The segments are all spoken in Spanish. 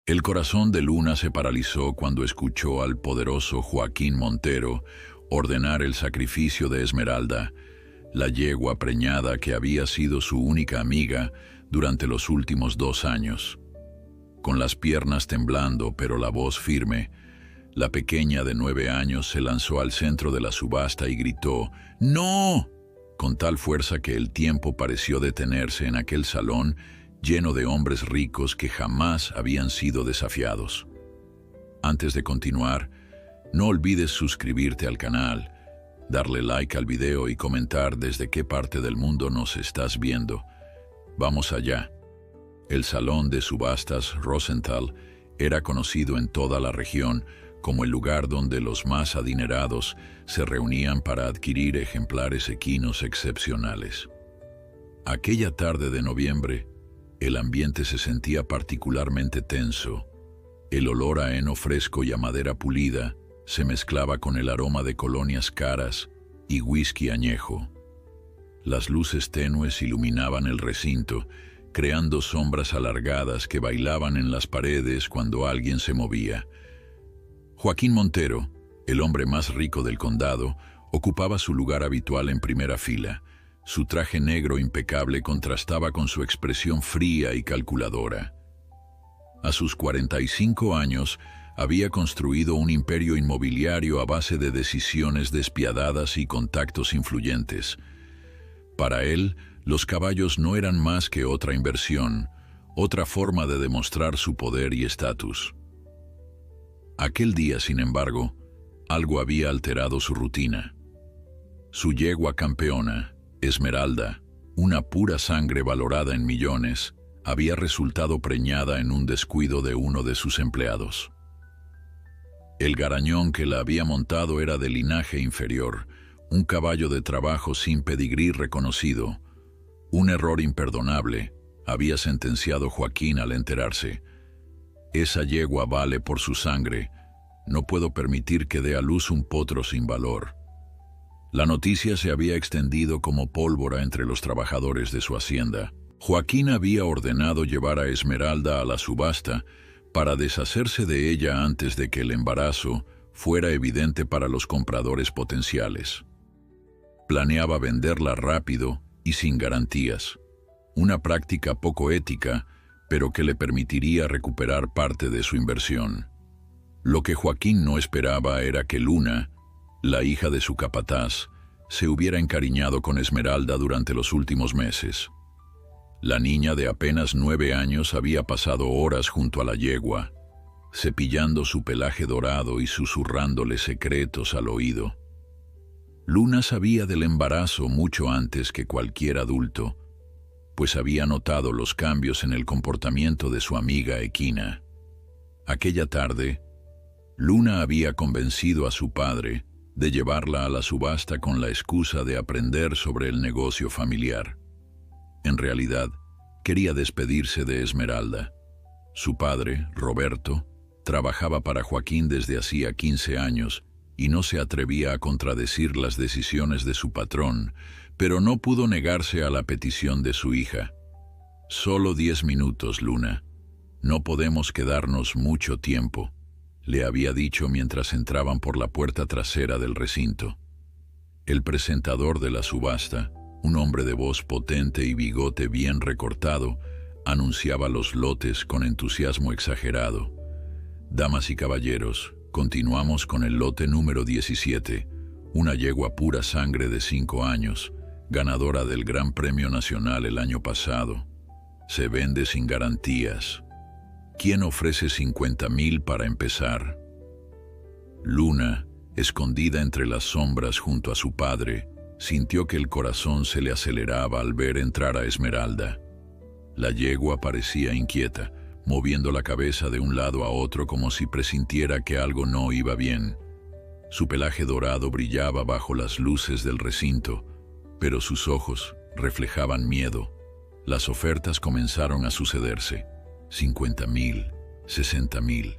El corazón de Luna se paralizó cuando escuchó al poderoso Joaquín Montero ordenar el sacrificio de Esmeralda, la yegua preñada que había sido su única amiga durante los últimos 2 años. Con las piernas temblando pero la voz firme, la pequeña de 9 años se lanzó al centro de la subasta y gritó «¡No!», con tal fuerza que el tiempo pareció detenerse en aquel salón lleno de hombres ricos que jamás habían sido desafiados. Antes de continuar, no olvides suscribirte al canal, darle like al video y comentar desde qué parte del mundo nos estás viendo. Vamos allá. El salón de subastas Rosenthal era conocido en toda la región como el lugar donde los más adinerados se reunían para adquirir ejemplares equinos excepcionales. Aquella tarde de noviembre, el ambiente se sentía particularmente tenso. El olor a heno fresco y a madera pulida se mezclaba con el aroma de colonias caras y whisky añejo. Las luces tenues iluminaban el recinto, creando sombras alargadas que bailaban en las paredes cuando alguien se movía. Joaquín Montero, el hombre más rico del condado, ocupaba su lugar habitual en primera fila. Su traje negro impecable contrastaba con su expresión fría y calculadora. A sus 45 años, había construido un imperio inmobiliario a base de decisiones despiadadas y contactos influyentes. Para él, los caballos no eran más que otra inversión, otra forma de demostrar su poder y estatus. Aquel día, sin embargo, algo había alterado su rutina. Su yegua campeona, Esmeralda, una pura sangre valorada en millones, había resultado preñada en un descuido de uno de sus empleados. El garañón que la había montado era de linaje inferior, un caballo de trabajo sin pedigrí reconocido. Un error imperdonable, había sentenciado Joaquín al enterarse. Esa yegua vale por su sangre. No puedo permitir que dé a luz un potro sin valor. La noticia se había extendido como pólvora entre los trabajadores de su hacienda. Joaquín había ordenado llevar a Esmeralda a la subasta para deshacerse de ella antes de que el embarazo fuera evidente para los compradores potenciales. Planeaba venderla rápido y sin garantías, una práctica poco ética, pero que le permitiría recuperar parte de su inversión. Lo que Joaquín no esperaba era que Luna, la hija de su capataz, se hubiera encariñado con Esmeralda durante los últimos meses. La niña de apenas 9 años había pasado horas junto a la yegua, cepillando su pelaje dorado y susurrándole secretos al oído. Luna sabía del embarazo mucho antes que cualquier adulto, pues había notado los cambios en el comportamiento de su amiga equina. Aquella tarde, Luna había convencido a su padre de llevarla a la subasta con la excusa de aprender sobre el negocio familiar. En realidad, quería despedirse de Esmeralda. Su padre, Roberto, trabajaba para Joaquín desde hacía 15 años y no se atrevía a contradecir las decisiones de su patrón, pero no pudo negarse a la petición de su hija. «Solo 10 minutos, Luna. No podemos quedarnos mucho tiempo», le había dicho mientras entraban por la puerta trasera del recinto. El presentador de la subasta, un hombre de voz potente y bigote bien recortado, anunciaba los lotes con entusiasmo exagerado. «Damas y caballeros, continuamos con el lote número 17, una yegua pura sangre de 5 años, ganadora del Gran Premio Nacional el año pasado. Se vende sin garantías. ¿Quién ofrece 50,000 para empezar?» Luna, escondida entre las sombras junto a su padre, sintió que el corazón se le aceleraba al ver entrar a Esmeralda. La yegua parecía inquieta, moviendo la cabeza de un lado a otro como si presintiera que algo no iba bien. Su pelaje dorado brillaba bajo las luces del recinto, pero sus ojos reflejaban miedo. Las ofertas comenzaron a sucederse. 50,000, 60,000,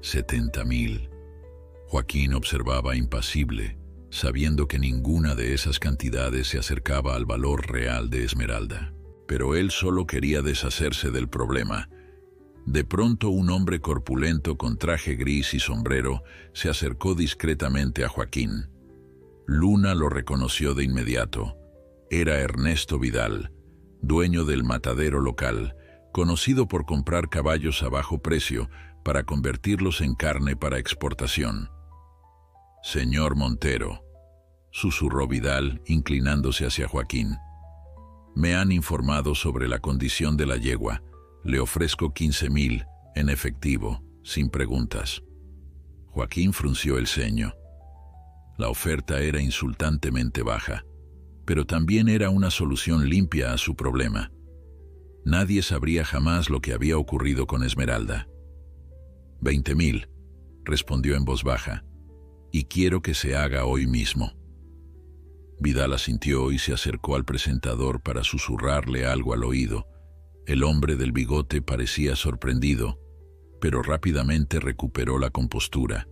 70,000. Joaquín observaba impasible, sabiendo que ninguna de esas cantidades se acercaba al valor real de Esmeralda. Pero él solo quería deshacerse del problema. De pronto un hombre corpulento con traje gris y sombrero se acercó discretamente a Joaquín. Luna lo reconoció de inmediato. Era Ernesto Vidal, dueño del matadero local, conocido por comprar caballos a bajo precio para convertirlos en carne para exportación. «Señor Montero», susurró Vidal, inclinándose hacia Joaquín. «Me han informado sobre la condición de la yegua. Le ofrezco 15,000 en efectivo, sin preguntas». Joaquín frunció el ceño. La oferta era insultantemente baja, pero también era una solución limpia a su problema. Nadie sabría jamás lo que había ocurrido con Esmeralda. 20,000, respondió en voz baja, y quiero que se haga hoy mismo. Vidal asintió y se acercó al presentador para susurrarle algo al oído. El hombre del bigote parecía sorprendido, pero rápidamente recuperó la compostura.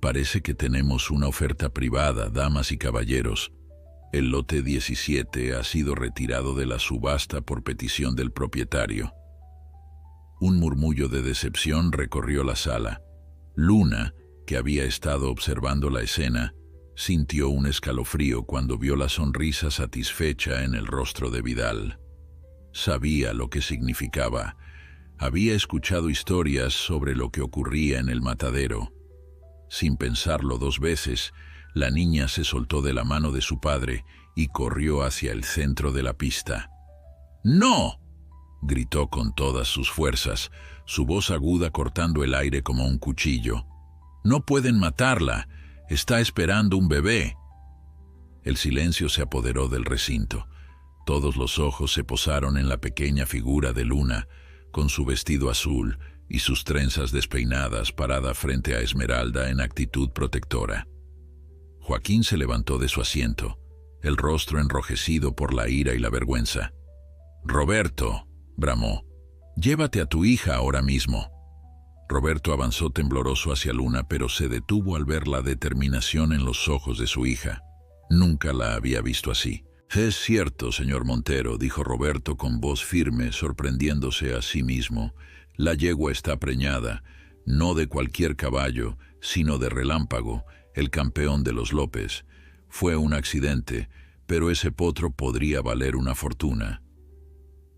«Parece que tenemos una oferta privada, damas y caballeros. El lote 17 ha sido retirado de la subasta por petición del propietario». Un murmullo de decepción recorrió la sala. Luna, que había estado observando la escena, sintió un escalofrío cuando vio la sonrisa satisfecha en el rostro de Vidal. Sabía lo que significaba. Había escuchado historias sobre lo que ocurría en el matadero. Sin pensarlo dos veces, la niña se soltó de la mano de su padre y corrió hacia el centro de la pista. «¡No!», gritó con todas sus fuerzas, su voz aguda cortando el aire como un cuchillo. «¡No pueden matarla! Está esperando un bebé». El silencio se apoderó del recinto. Todos los ojos se posaron en la pequeña figura de Luna, con su vestido azul y sus trenzas despeinadas, parada frente a Esmeralda en actitud protectora. Joaquín se levantó de su asiento, el rostro enrojecido por la ira y la vergüenza. «Roberto», bramó, «llévate a tu hija ahora mismo». Roberto avanzó tembloroso hacia Luna, pero se detuvo al ver la determinación en los ojos de su hija. Nunca la había visto así. «Es cierto, señor Montero», dijo Roberto con voz firme, sorprendiéndose a sí mismo. «La yegua está preñada, no de cualquier caballo, sino de Relámpago, el campeón de los López. Fue un accidente, pero ese potro podría valer una fortuna».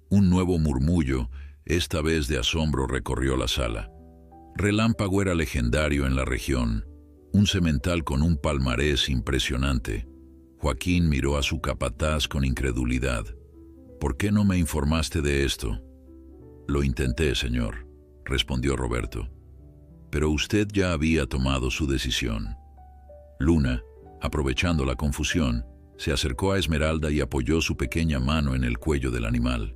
Un nuevo murmullo, esta vez de asombro, recorrió la sala. Relámpago era legendario en la región, un semental con un palmarés impresionante. Joaquín miró a su capataz con incredulidad. «¿Por qué no me informaste de esto?» «Lo intenté, señor», respondió Roberto. «Pero usted ya había tomado su decisión». Luna, aprovechando la confusión, se acercó a Esmeralda y apoyó su pequeña mano en el cuello del animal.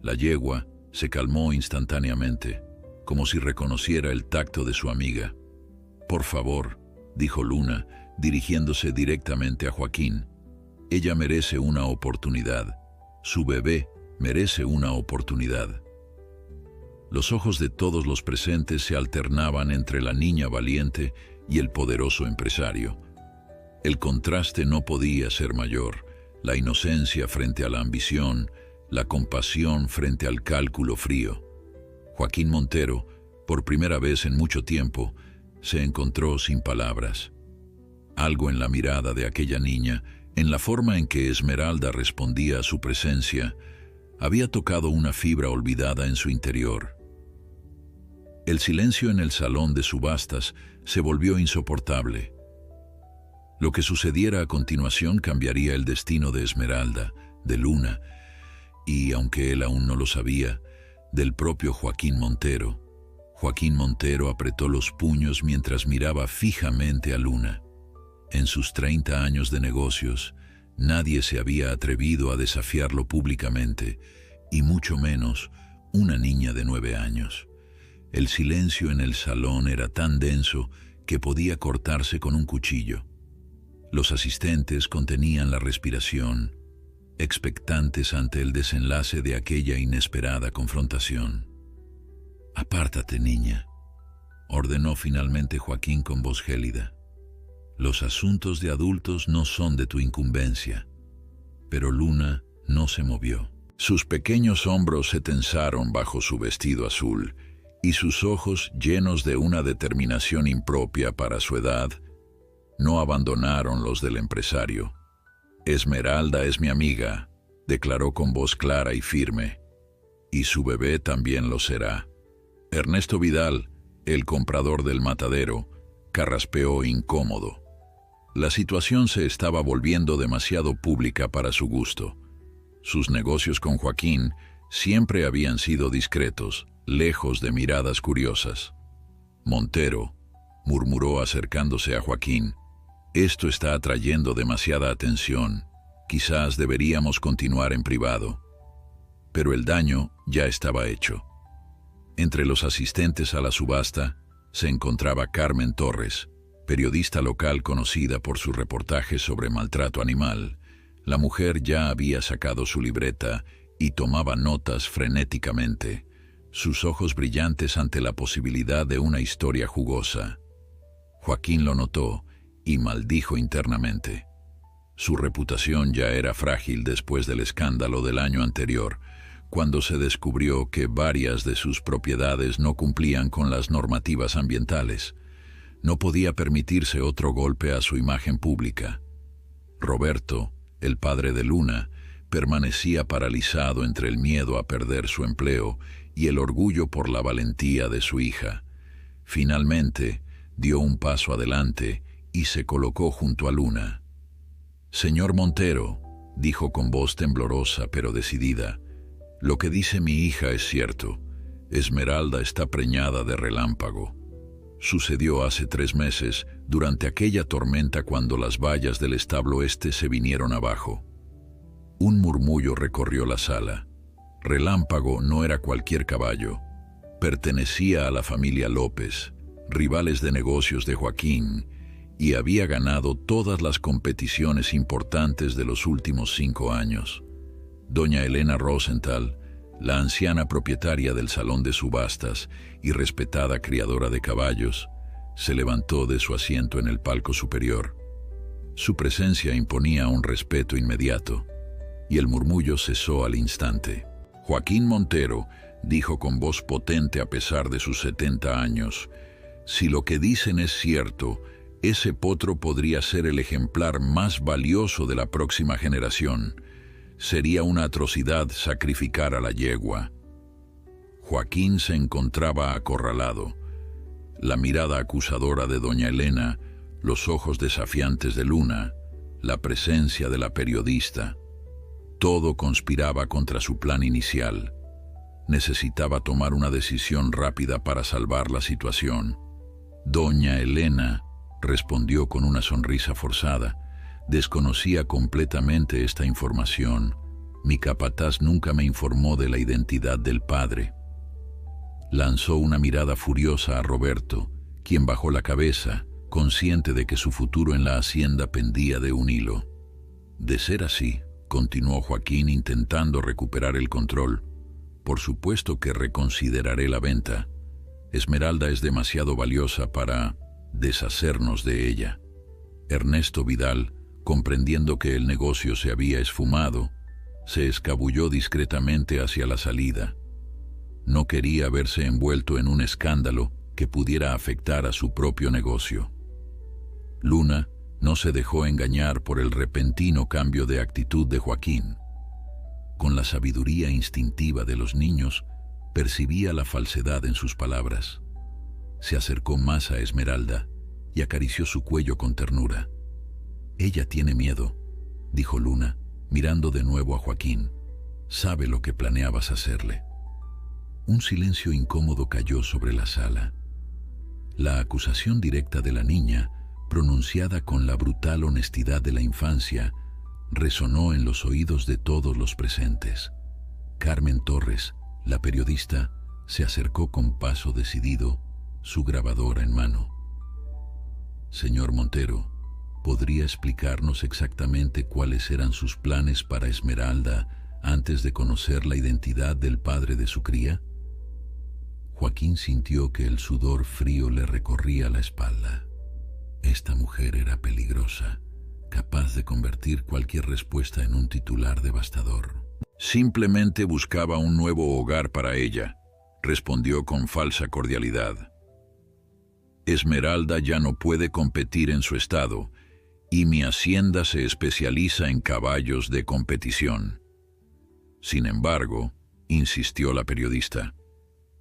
La yegua se calmó instantáneamente, como si reconociera el tacto de su amiga. «Por favor», dijo Luna, dirigiéndose directamente a Joaquín. «Ella merece una oportunidad. Su bebé merece una oportunidad». Los ojos de todos los presentes se alternaban entre la niña valiente y el poderoso empresario. El contraste no podía ser mayor, la inocencia frente a la ambición, la compasión frente al cálculo frío. Joaquín Montero, por primera vez en mucho tiempo, se encontró sin palabras. Algo en la mirada de aquella niña, en la forma en que Esmeralda respondía a su presencia, había tocado una fibra olvidada en su interior. El silencio en el salón de subastas se volvió insoportable. Lo que sucediera a continuación cambiaría el destino de Esmeralda, de Luna, y, aunque él aún no lo sabía, del propio Joaquín Montero. Joaquín Montero apretó los puños mientras miraba fijamente a Luna. En sus 30 años de negocios, nadie se había atrevido a desafiarlo públicamente, y mucho menos una niña de 9 años. El silencio en el salón era tan denso que podía cortarse con un cuchillo. Los asistentes contenían la respiración, expectantes ante el desenlace de aquella inesperada confrontación. «Apártate, niña», ordenó finalmente Joaquín con voz gélida. «Los asuntos de adultos no son de tu incumbencia». Pero Luna no se movió. Sus pequeños hombros se tensaron bajo su vestido azul, y sus ojos, llenos de una determinación impropia para su edad, no abandonaron los del empresario. «Esmeralda es mi amiga», declaró con voz clara y firme, «y su bebé también lo será». Ernesto Vidal, el comprador del matadero, carraspeó incómodo. La situación se estaba volviendo demasiado pública para su gusto. Sus negocios con Joaquín siempre habían sido discretos, lejos de miradas curiosas. «Montero», murmuró acercándose a Joaquín, «esto está atrayendo demasiada atención. Quizás deberíamos continuar en privado». Pero el daño ya estaba hecho. Entre los asistentes a la subasta se encontraba Carmen Torres, periodista local conocida por sus reportajes sobre maltrato animal. La mujer ya había sacado su libreta y tomaba notas frenéticamente, sus ojos brillantes ante la posibilidad de una historia jugosa. Joaquín lo notó y maldijo internamente. Su reputación ya era frágil después del escándalo del año anterior, cuando se descubrió que varias de sus propiedades no cumplían con las normativas ambientales. No podía permitirse otro golpe a su imagen pública. Roberto, el padre de Luna, permanecía paralizado entre el miedo a perder su empleo y el orgullo por la valentía de su hija. Finalmente, dio un paso adelante y se colocó junto a Luna. «Señor Montero», dijo con voz temblorosa pero decidida, «lo que dice mi hija es cierto. Esmeralda está preñada de Relámpago. Sucedió hace 3 meses, durante aquella tormenta cuando las vallas del establo este se vinieron abajo». Un murmullo recorrió la sala. Relámpago no era cualquier caballo. Pertenecía a la familia López, rivales de negocios de Joaquín, y había ganado todas las competiciones importantes de los últimos 5 años. Doña Elena Rosenthal, la anciana propietaria del salón de subastas y respetada criadora de caballos, se levantó de su asiento en el palco superior. Su presencia imponía un respeto inmediato, y el murmullo cesó al instante. Joaquín Montero dijo con voz potente a pesar de sus 70 años, «Si lo que dicen es cierto, ese potro podría ser el ejemplar más valioso de la próxima generación. Sería una atrocidad sacrificar a la yegua». Joaquín se encontraba acorralado. La mirada acusadora de doña Elena, los ojos desafiantes de Luna, la presencia de la periodista. Todo conspiraba contra su plan inicial. Necesitaba tomar una decisión rápida para salvar la situación. «Doña Elena», respondió con una sonrisa forzada, «desconocía completamente esta información. Mi capataz nunca me informó de la identidad del padre». Lanzó una mirada furiosa a Roberto, quien bajó la cabeza, consciente de que su futuro en la hacienda pendía de un hilo. «De ser así», continuó Joaquín intentando recuperar el control, «por supuesto que reconsideraré la venta. Esmeralda es demasiado valiosa para deshacernos de ella». Ernesto Vidal, comprendiendo que el negocio se había esfumado, se escabulló discretamente hacia la salida. No quería verse envuelto en un escándalo que pudiera afectar a su propio negocio. Luna no se dejó engañar por el repentino cambio de actitud de Joaquín. Con la sabiduría instintiva de los niños, percibía la falsedad en sus palabras. Se acercó más a Esmeralda y acarició su cuello con ternura. «Ella tiene miedo», dijo Luna, mirando de nuevo a Joaquín. «Sabe lo que planeabas hacerle». Un silencio incómodo cayó sobre la sala. La acusación directa de la niña, pronunciada con la brutal honestidad de la infancia, resonó en los oídos de todos los presentes. Carmen Torres, la periodista, se acercó con paso decidido, su grabadora en mano. «Señor Montero, ¿podría explicarnos exactamente cuáles eran sus planes para Esmeralda antes de conocer la identidad del padre de su cría?» Joaquín sintió que el sudor frío le recorría la espalda. Esta mujer era peligrosa, capaz de convertir cualquier respuesta en un titular devastador. Simplemente buscaba un nuevo hogar para ella, respondió con falsa cordialidad. Esmeralda ya no puede competir en su estado, y mi hacienda se especializa en caballos de competición. Sin embargo, insistió la periodista,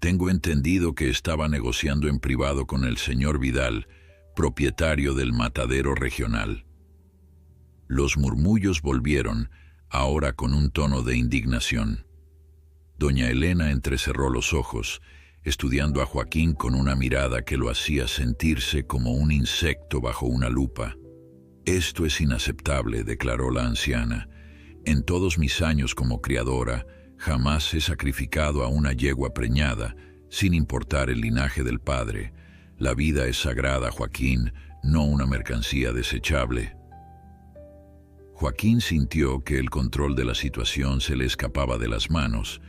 tengo entendido que estaba negociando en privado con el señor Vidal, propietario del matadero regional. Los murmullos volvieron, ahora con un tono de indignación. Doña Elena entrecerró los ojos, estudiando a Joaquín con una mirada que lo hacía sentirse como un insecto bajo una lupa. Esto es inaceptable, declaró la anciana. En todos mis años como criadora, jamás he sacrificado a una yegua preñada, sin importar el linaje del padre. La vida es sagrada, Joaquín, no una mercancía desechable. Joaquín sintió que el control de la situación se le escapaba de las manos.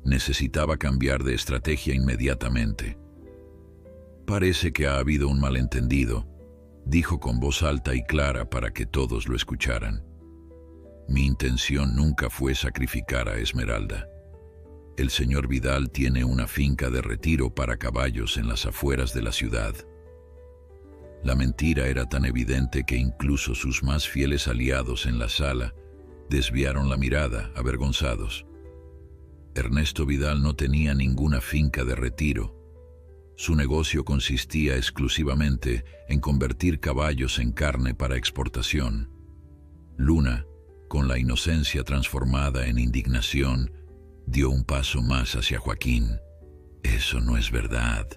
Necesitaba cambiar de estrategia inmediatamente. Parece que ha habido un malentendido, dijo con voz alta y clara para que todos lo escucharan. Mi intención nunca fue sacrificar a Esmeralda. El señor Vidal tiene una finca de retiro para caballos en las afueras de la ciudad. La mentira era tan evidente que incluso sus más fieles aliados en la sala desviaron la mirada, avergonzados. Ernesto Vidal no tenía ninguna finca de retiro. Su negocio consistía exclusivamente en convertir caballos en carne para exportación. Luna, con la inocencia transformada en indignación, dio un paso más hacia Joaquín. Eso no es verdad,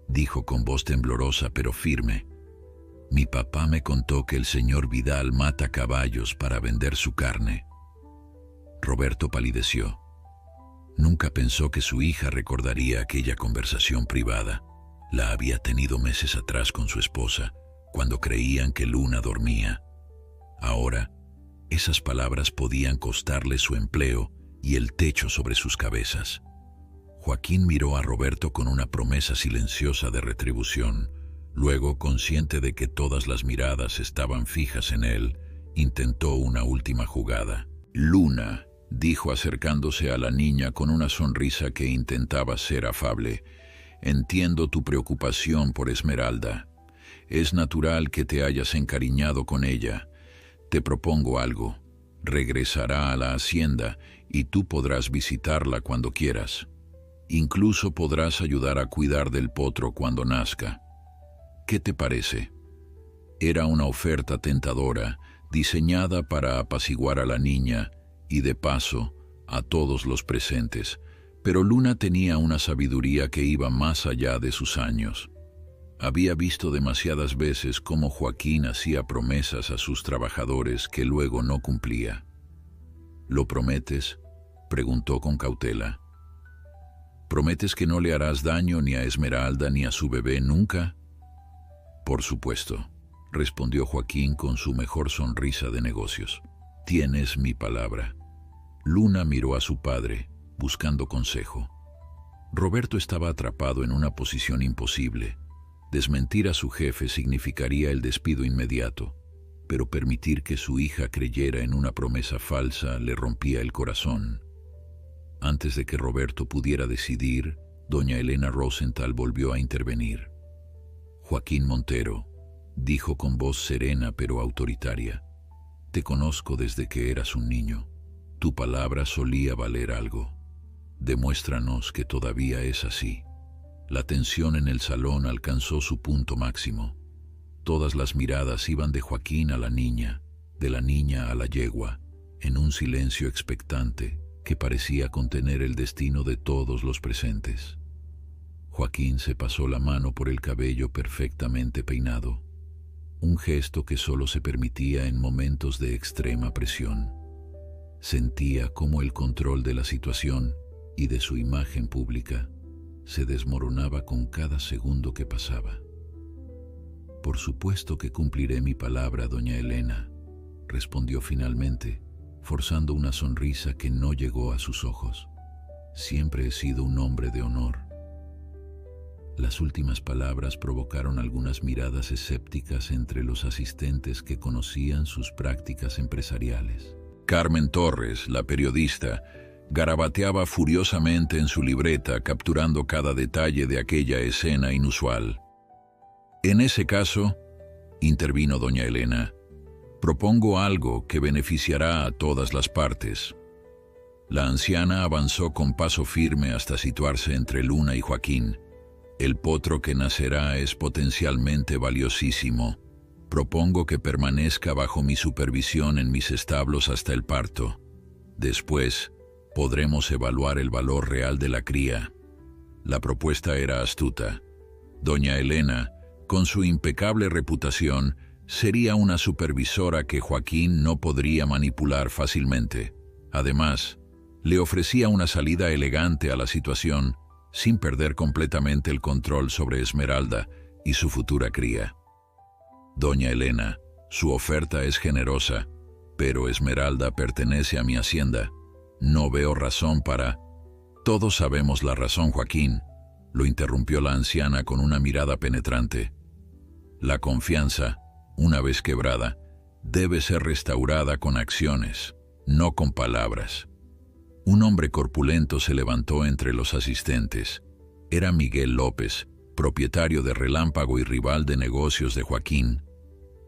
dijo con voz temblorosa pero firme. Mi papá me contó que el señor Vidal mata caballos para vender su carne. Roberto palideció. Nunca pensó que su hija recordaría aquella conversación privada. La había tenido meses atrás con su esposa, cuando creían que Luna dormía. Ahora, esas palabras podían costarle su empleo y el techo sobre sus cabezas. Joaquín miró a Roberto con una promesa silenciosa de retribución. Luego, consciente de que todas las miradas estaban fijas en él, intentó una última jugada. Luna, dijo acercándose a la niña con una sonrisa que intentaba ser afable, entiendo tu preocupación por Esmeralda. Es natural que te hayas encariñado con ella. Te propongo algo. Regresará a la hacienda y tú podrás visitarla cuando quieras. Incluso podrás ayudar a cuidar del potro cuando nazca. ¿Qué te parece? Era una oferta tentadora, diseñada para apaciguar a la niña y, de paso, a todos los presentes, pero Luna tenía una sabiduría que iba más allá de sus años. Había visto demasiadas veces cómo Joaquín hacía promesas a sus trabajadores que luego no cumplía. ¿Lo prometes?, preguntó con cautela. ¿Prometes que no le harás daño ni a Esmeralda ni a su bebé nunca? Por supuesto, respondió Joaquín con su mejor sonrisa de negocios. Tienes mi palabra. Luna miró a su padre, buscando consejo. Roberto estaba atrapado en una posición imposible. Desmentir a su jefe significaría el despido inmediato, pero permitir que su hija creyera en una promesa falsa le rompía el corazón. Antes de que Roberto pudiera decidir, doña Elena Rosenthal volvió a intervenir. Joaquín Montero, dijo con voz serena pero autoritaria, te conozco desde que eras un niño. Tu palabra solía valer algo. Demuéstranos que todavía es así. La tensión en el salón alcanzó su punto máximo. Todas las miradas iban de Joaquín a la niña, de la niña a la yegua, en un silencio expectante que parecía contener el destino de todos los presentes. Joaquín se pasó la mano por el cabello perfectamente peinado, un gesto que solo se permitía en momentos de extrema presión. Sentía cómo el control de la situación y de su imagen pública se desmoronaba con cada segundo que pasaba. Por supuesto que cumpliré mi palabra, doña Elena, respondió finalmente, forzando una sonrisa que no llegó a sus ojos. Siempre he sido un hombre de honor. Las últimas palabras provocaron algunas miradas escépticas entre los asistentes que conocían sus prácticas empresariales. Carmen Torres, la periodista, Garabateaba furiosamente en su libreta, capturando cada detalle de aquella escena inusual. En ese caso, intervino doña Elena, propongo algo que beneficiará a todas las partes. La anciana avanzó con paso firme hasta situarse entre Luna y Joaquín. El potro que nacerá es potencialmente valiosísimo. Propongo que permanezca bajo mi supervisión en mis establos hasta el parto. Después, podremos evaluar el valor real de la cría. La propuesta era astuta. Doña Elena, con su impecable reputación, sería una supervisora que Joaquín no podría manipular fácilmente. Además, le ofrecía una salida elegante a la situación, sin perder completamente el control sobre Esmeralda y su futura cría. Doña Elena, su oferta es generosa, pero Esmeralda pertenece a mi hacienda. No veo razón para... Todos sabemos la razón, Joaquín, lo interrumpió la anciana con una mirada penetrante. La confianza, una vez quebrada, debe ser restaurada con acciones, no con palabras. Un hombre corpulento se levantó entre los asistentes. Era Miguel López, propietario de Relámpago y rival de negocios de Joaquín.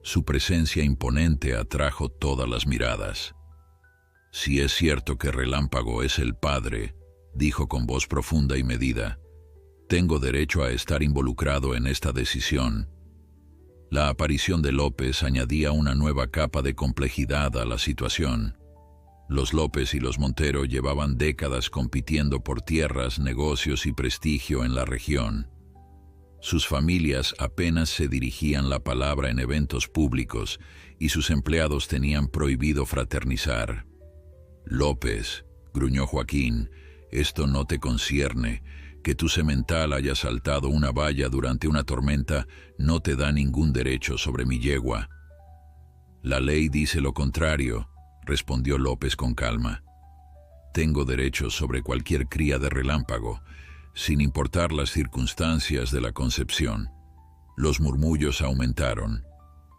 Su presencia imponente atrajo todas las miradas. Si es cierto que Relámpago es el padre, dijo con voz profunda y medida, tengo derecho a estar involucrado en esta decisión. La aparición de López añadía una nueva capa de complejidad a la situación. Los López y los Montero llevaban décadas compitiendo por tierras, negocios y prestigio en la región. Sus familias apenas se dirigían la palabra en eventos públicos y sus empleados tenían prohibido fraternizar. López, gruñó Joaquín, esto no te concierne. Que tu semental haya saltado una valla durante una tormenta no te da ningún derecho sobre mi yegua. La ley dice lo contrario, respondió López con calma. Tengo derechos sobre cualquier cría de Relámpago, sin importar las circunstancias de la concepción. Los murmullos aumentaron.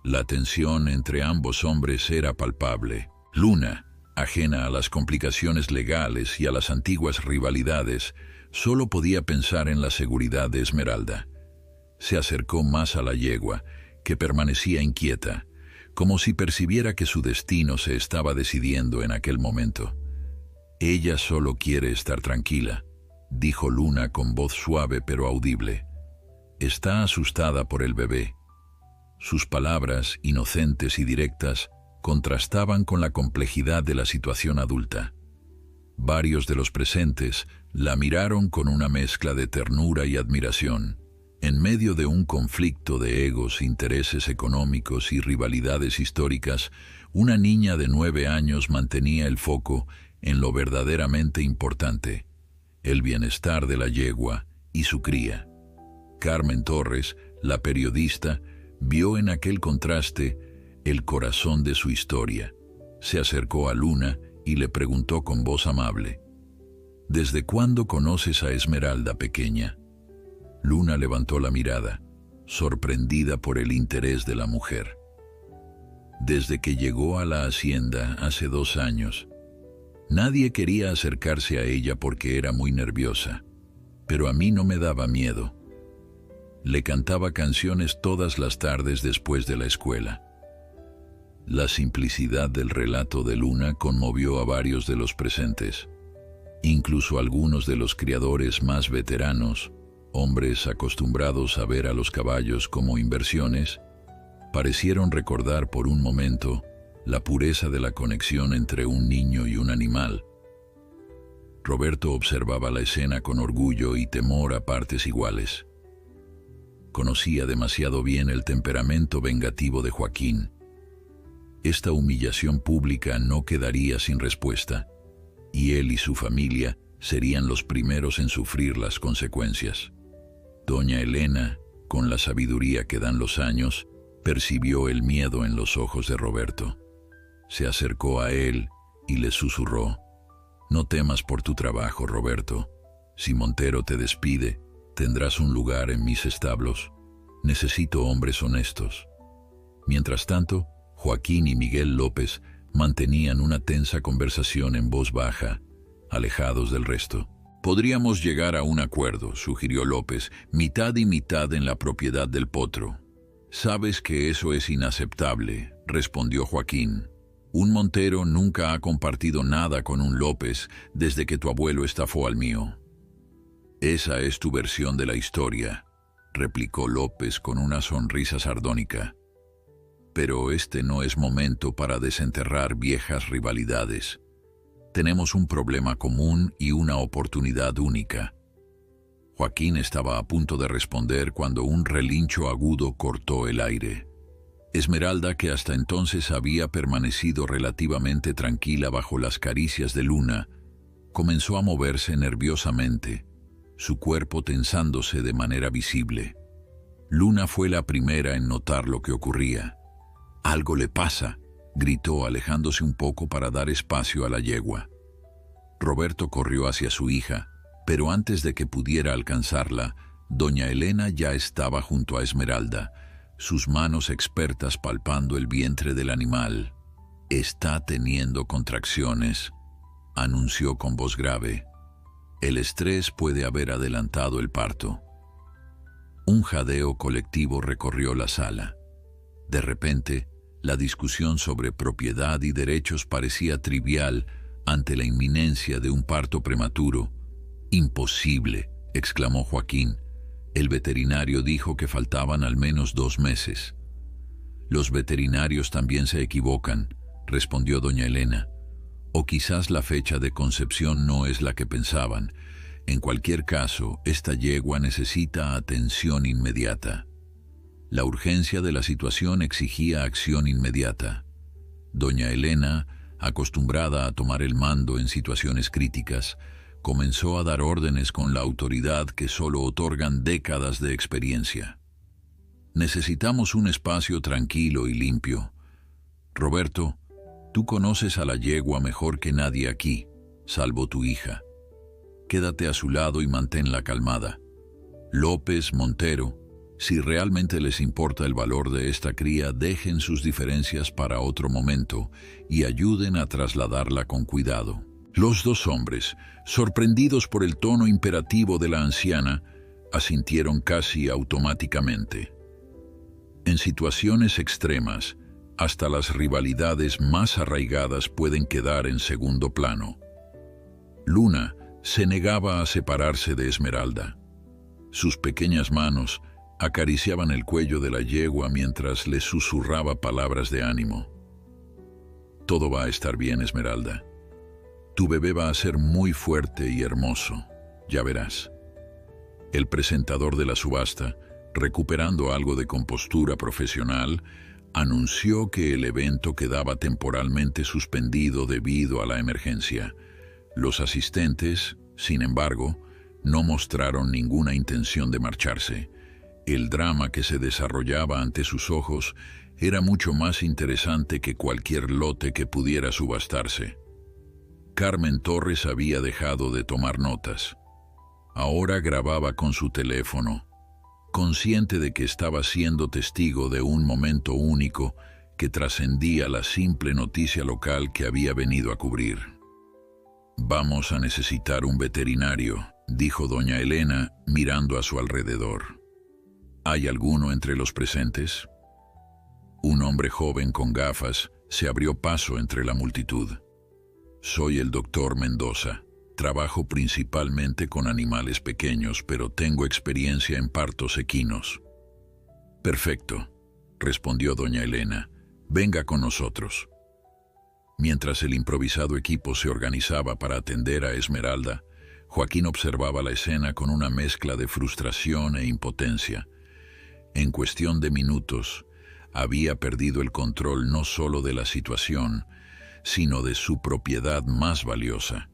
La tensión entre ambos hombres era palpable. Luna, ajena a las complicaciones legales y a las antiguas rivalidades, solo podía pensar en la seguridad de Esmeralda. Se acercó más a la yegua, que permanecía inquieta, como si percibiera que su destino se estaba decidiendo en aquel momento. Ella solo quiere estar tranquila, dijo Luna con voz suave pero audible. Está asustada por el bebé. Sus palabras, inocentes y directas, contrastaban con la complejidad de la situación adulta. Varios de los presentes la miraron con una mezcla de ternura y admiración. En medio de un conflicto de egos, intereses económicos y rivalidades históricas, una niña de 9 años mantenía el foco en lo verdaderamente importante, el bienestar de la yegua y su cría. Carmen Torres, la periodista, vio en aquel contraste el corazón de su historia. Se acercó a Luna y le preguntó con voz amable, ¿desde cuándo conoces a Esmeralda, pequeña? Luna levantó la mirada, sorprendida por el interés de la mujer. Desde que llegó a la hacienda hace 2 años. Nadie quería acercarse a ella porque era muy nerviosa, pero a mí no me daba miedo. Le cantaba canciones todas las tardes después de la escuela. La simplicidad del relato de Luna conmovió a varios de los presentes. Incluso algunos de los criadores más veteranos, hombres acostumbrados a ver a los caballos como inversiones, parecieron recordar por un momento la pureza de la conexión entre un niño y un animal. Roberto observaba la escena con orgullo y temor a partes iguales. Conocía demasiado bien el temperamento vengativo de Joaquín. Esta humillación pública no quedaría sin respuesta, y él y su familia serían los primeros en sufrir las consecuencias. Doña Elena, con la sabiduría que dan los años, percibió el miedo en los ojos de Roberto. Se acercó a él y le susurró, «No temas por tu trabajo, Roberto. Si Montero te despide, tendrás un lugar en mis establos. Necesito hombres honestos». Mientras tanto, Joaquín y Miguel López mantenían una tensa conversación en voz baja, alejados del resto. Podríamos llegar a un acuerdo, sugirió López, mitad y mitad en la propiedad del potro. Sabes que eso es inaceptable, respondió Joaquín. Un Montero nunca ha compartido nada con un López desde que tu abuelo estafó al mío. Esa es tu versión de la historia, replicó López con una sonrisa sardónica. Pero este no es momento para desenterrar viejas rivalidades. Tenemos un problema común y una oportunidad única. Joaquín estaba a punto de responder cuando un relincho agudo cortó el aire. Esmeralda, que hasta entonces había permanecido relativamente tranquila bajo las caricias de Luna, comenzó a moverse nerviosamente, su cuerpo tensándose de manera visible. Luna fue la primera en notar lo que ocurría. «Algo le pasa», gritó alejándose un poco para dar espacio a la yegua. Roberto corrió hacia su hija, pero antes de que pudiera alcanzarla, doña Elena ya estaba junto a Esmeralda, sus manos expertas palpando el vientre del animal. «Está teniendo contracciones», anunció con voz grave. «El estrés puede haber adelantado el parto». Un jadeo colectivo recorrió la sala. De repente, la discusión sobre propiedad y derechos parecía trivial ante la inminencia de un parto prematuro. «Imposible», exclamó Joaquín. El veterinario dijo que faltaban al menos 2 meses. «Los veterinarios también se equivocan», respondió doña Elena. «O quizás la fecha de concepción no es la que pensaban. En cualquier caso, esta yegua necesita atención inmediata». La urgencia de la situación exigía acción inmediata. Doña Elena, acostumbrada a tomar el mando en situaciones críticas, comenzó a dar órdenes con la autoridad que solo otorgan décadas de experiencia. «Necesitamos un espacio tranquilo y limpio. Roberto, tú conoces a la yegua mejor que nadie aquí, salvo tu hija. Quédate a su lado y manténla calmada. López, Montero, si realmente les importa el valor de esta cría, dejen sus diferencias para otro momento y ayuden a trasladarla con cuidado». Los 2 hombres, sorprendidos por el tono imperativo de la anciana, asintieron casi automáticamente. En situaciones extremas, hasta las rivalidades más arraigadas pueden quedar en segundo plano. Luna se negaba a separarse de Esmeralda. Sus pequeñas manos acariciaban el cuello de la yegua mientras le susurraba palabras de ánimo. «Todo va a estar bien, Esmeralda. Tu bebé va a ser muy fuerte y hermoso, ya verás». El presentador de la subasta, recuperando algo de compostura profesional, anunció que el evento quedaba temporalmente suspendido debido a la emergencia. Los asistentes, sin embargo, no mostraron ninguna intención de marcharse. El drama que se desarrollaba ante sus ojos era mucho más interesante que cualquier lote que pudiera subastarse. Carmen Torres había dejado de tomar notas. Ahora grababa con su teléfono, consciente de que estaba siendo testigo de un momento único que trascendía la simple noticia local que había venido a cubrir. «Vamos a necesitar un veterinario», dijo doña Elena, mirando a su alrededor. «¿Hay alguno entre los presentes?» Un hombre joven con gafas se abrió paso entre la multitud. «Soy el doctor Mendoza. Trabajo principalmente con animales pequeños, pero tengo experiencia en partos equinos». «Perfecto», respondió doña Elena. «Venga con nosotros». Mientras el improvisado equipo se organizaba para atender a Esmeralda, Joaquín observaba la escena con una mezcla de frustración e impotencia. En cuestión de minutos, había perdido el control no solo de la situación, sino de su propiedad más valiosa,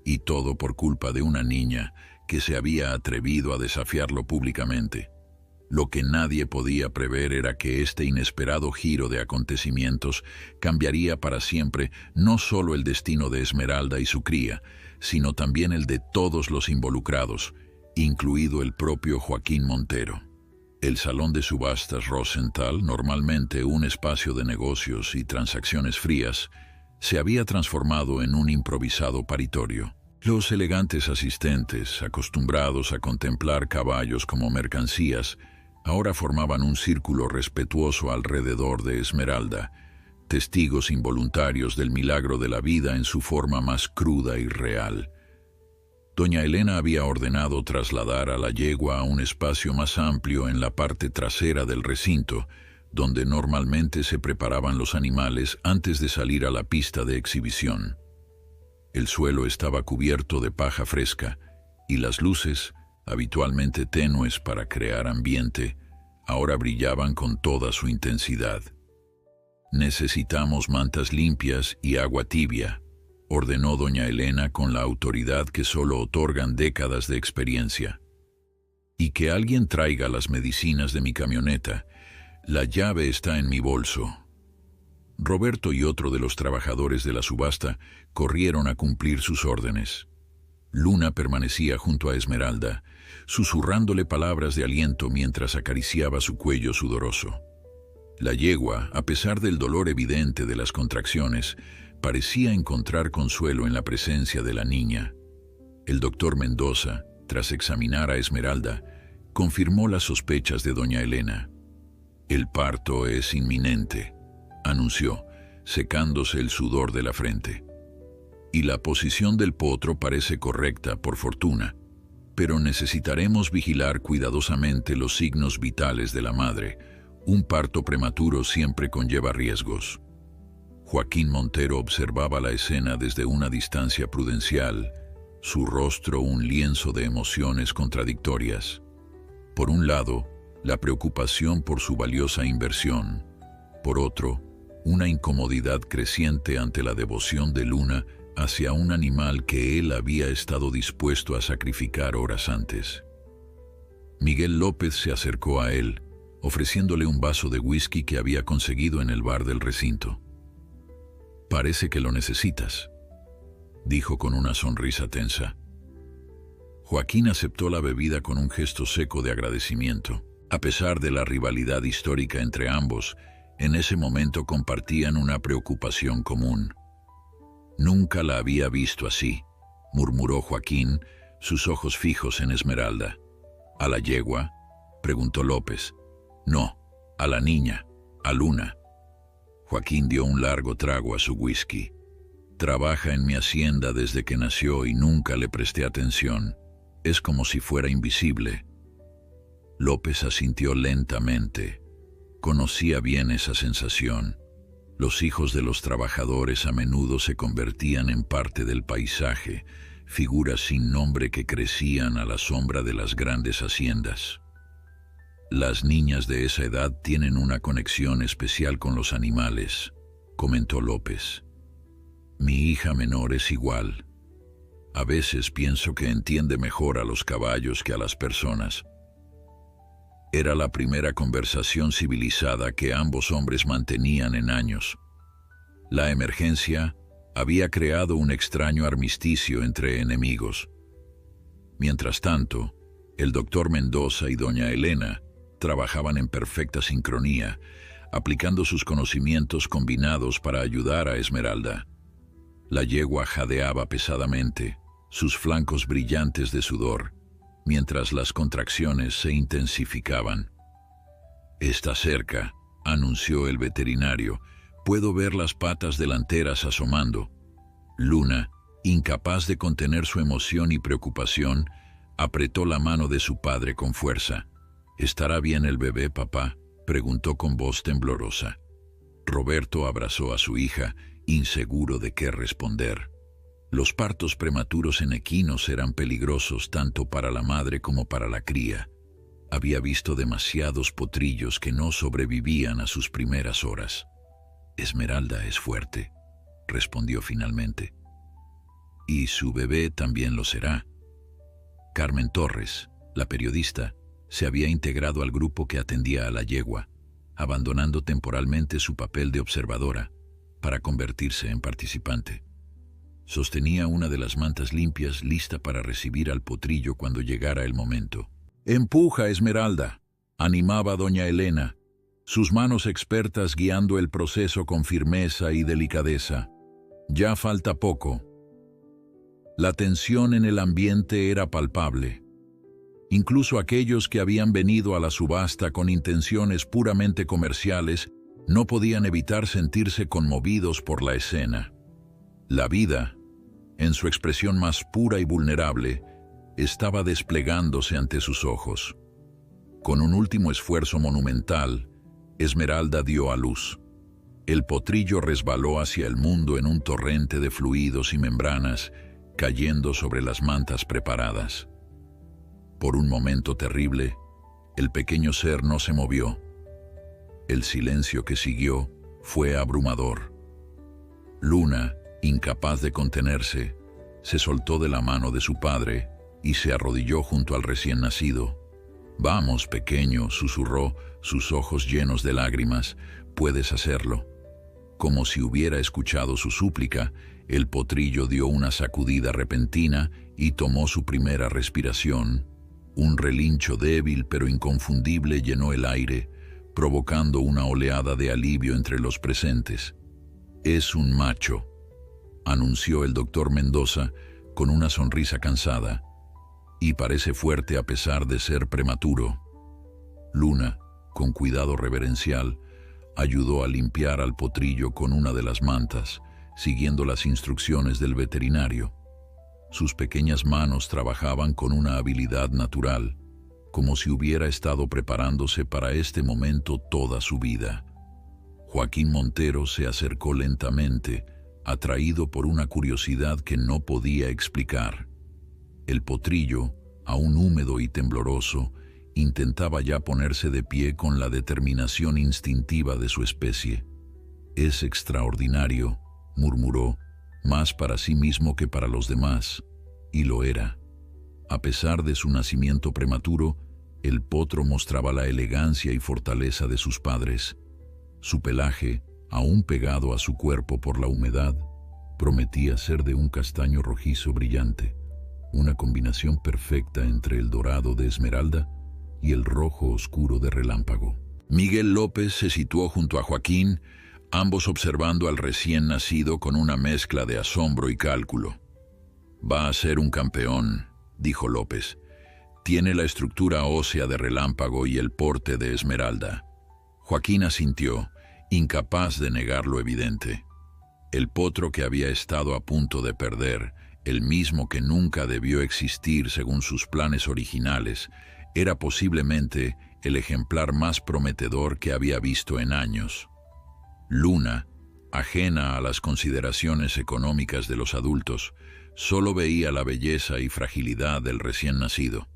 y todo por culpa de una niña que se había atrevido a desafiarlo públicamente. Lo que nadie podía prever era que este inesperado giro de acontecimientos cambiaría para siempre no solo el destino de Esmeralda y su cría, sino también el de todos los involucrados, incluido el propio Joaquín Montero. El salón de subastas Rosenthal, normalmente un espacio de negocios y transacciones frías, se había transformado en un improvisado paritorio. Los elegantes asistentes, acostumbrados a contemplar caballos como mercancías, ahora formaban un círculo respetuoso alrededor de Esmeralda, testigos involuntarios del milagro de la vida en su forma más cruda y real. Doña Elena había ordenado trasladar a la yegua a un espacio más amplio en la parte trasera del recinto, donde normalmente se preparaban los animales antes de salir a la pista de exhibición. El suelo estaba cubierto de paja fresca y las luces, habitualmente tenues para crear ambiente, ahora brillaban con toda su intensidad. «Necesitamos mantas limpias y agua tibia», ordenó doña Elena con la autoridad que solo otorgan décadas de experiencia. «Y que alguien traiga las medicinas de mi camioneta. La llave está en mi bolso». Roberto y otro de los trabajadores de la subasta corrieron a cumplir sus órdenes. Luna permanecía junto a Esmeralda, susurrándole palabras de aliento mientras acariciaba su cuello sudoroso. La yegua, a pesar del dolor evidente de las contracciones, parecía encontrar consuelo en la presencia de la niña. El doctor Mendoza, tras examinar a Esmeralda, confirmó las sospechas de doña Elena. «El parto es inminente», anunció, secándose el sudor de la frente. «Y la posición del potro parece correcta, por fortuna, pero necesitaremos vigilar cuidadosamente los signos vitales de la madre. Un parto prematuro siempre conlleva riesgos». Joaquín Montero observaba la escena desde una distancia prudencial, su rostro un lienzo de emociones contradictorias. Por un lado, la preocupación por su valiosa inversión. Por otro, una incomodidad creciente ante la devoción de Luna hacia un animal que él había estado dispuesto a sacrificar horas antes. Miguel López se acercó a él, ofreciéndole un vaso de whisky que había conseguido en el bar del recinto. «Parece que lo necesitas», dijo con una sonrisa tensa. Joaquín aceptó la bebida con un gesto seco de agradecimiento. A pesar de la rivalidad histórica entre ambos, en ese momento compartían una preocupación común. «Nunca la había visto así», murmuró Joaquín, sus ojos fijos en Esmeralda. «¿A la yegua?», preguntó López. «No, a la niña, a Luna». Joaquín dio un largo trago a su whisky. «Trabaja en mi hacienda desde que nació y nunca le presté atención. Es como si fuera invisible». López asintió lentamente. Conocía bien esa sensación. Los hijos de los trabajadores a menudo se convertían en parte del paisaje, figuras sin nombre que crecían a la sombra de las grandes haciendas. «Las niñas de esa edad tienen una conexión especial con los animales», comentó López. «Mi hija menor es igual. A veces pienso que entiende mejor a los caballos que a las personas». Era la primera conversación civilizada que ambos hombres mantenían en años. La emergencia había creado un extraño armisticio entre enemigos. Mientras tanto, el doctor Mendoza y doña Elena trabajaban en perfecta sincronía, aplicando sus conocimientos combinados para ayudar a Esmeralda. La yegua jadeaba pesadamente, sus flancos brillantes de sudor, mientras las contracciones se intensificaban. «Está cerca», anunció el veterinario. «Puedo ver las patas delanteras asomando». Luna, incapaz de contener su emoción y preocupación, apretó la mano de su padre con fuerza. «¿Estará bien el bebé, papá?», preguntó con voz temblorosa. Roberto abrazó a su hija, inseguro de qué responder. Los partos prematuros en equinos eran peligrosos tanto para la madre como para la cría. Había visto demasiados potrillos que no sobrevivían a sus primeras horas. «Esmeralda es fuerte», respondió finalmente. «Y su bebé también lo será». Carmen Torres, la periodista, se había integrado al grupo que atendía a la yegua, abandonando temporalmente su papel de observadora para convertirse en participante. Sostenía una de las mantas limpias lista para recibir al potrillo cuando llegara el momento. «Empuja, Esmeralda», animaba doña Elena, sus manos expertas guiando el proceso con firmeza y delicadeza. «Ya falta poco». La tensión en el ambiente era palpable. Incluso aquellos que habían venido a la subasta con intenciones puramente comerciales no podían evitar sentirse conmovidos por la escena. La vida, en su expresión más pura y vulnerable, estaba desplegándose ante sus ojos. Con un último esfuerzo monumental, Esmeralda dio a luz. El potrillo resbaló hacia el mundo en un torrente de fluidos y membranas, cayendo sobre las mantas preparadas. Por un momento terrible, el pequeño ser no se movió. El silencio que siguió fue abrumador. Luna, incapaz de contenerse, se soltó de la mano de su padre y se arrodilló junto al recién nacido. «Vamos, pequeño», susurró, sus ojos llenos de lágrimas, «puedes hacerlo». Como si hubiera escuchado su súplica, el potrillo dio una sacudida repentina y tomó su primera respiración. Un relincho débil pero inconfundible llenó el aire, provocando una oleada de alivio entre los presentes. «Es un macho», anunció el doctor Mendoza con una sonrisa cansada, «y parece fuerte a pesar de ser prematuro». Luna, con cuidado reverencial, ayudó a limpiar al potrillo con una de las mantas, siguiendo las instrucciones del veterinario. Sus pequeñas manos trabajaban con una habilidad natural, como si hubiera estado preparándose para este momento toda su vida. Joaquín Montero se acercó lentamente, atraído por una curiosidad que no podía explicar. El potrillo, aún húmedo y tembloroso, intentaba ya ponerse de pie con la determinación instintiva de su especie. «Es extraordinario», murmuró, más para sí mismo que para los demás, y lo era. A pesar de su nacimiento prematuro, el potro mostraba la elegancia y fortaleza de sus padres. Su pelaje, aún pegado a su cuerpo por la humedad, prometía ser de un castaño rojizo brillante, una combinación perfecta entre el dorado de Esmeralda y el rojo oscuro de Relámpago. Miguel López se situó junto a Joaquín, ambos observando al recién nacido con una mezcla de asombro y cálculo. «Va a ser un campeón», dijo López. «Tiene la estructura ósea de Relámpago y el porte de Esmeralda». Joaquín asintió, incapaz de negar lo evidente. El potro que había estado a punto de perder, el mismo que nunca debió existir según sus planes originales, era posiblemente el ejemplar más prometedor que había visto en años. Luna, ajena a las consideraciones económicas de los adultos, solo veía la belleza y fragilidad del recién nacido.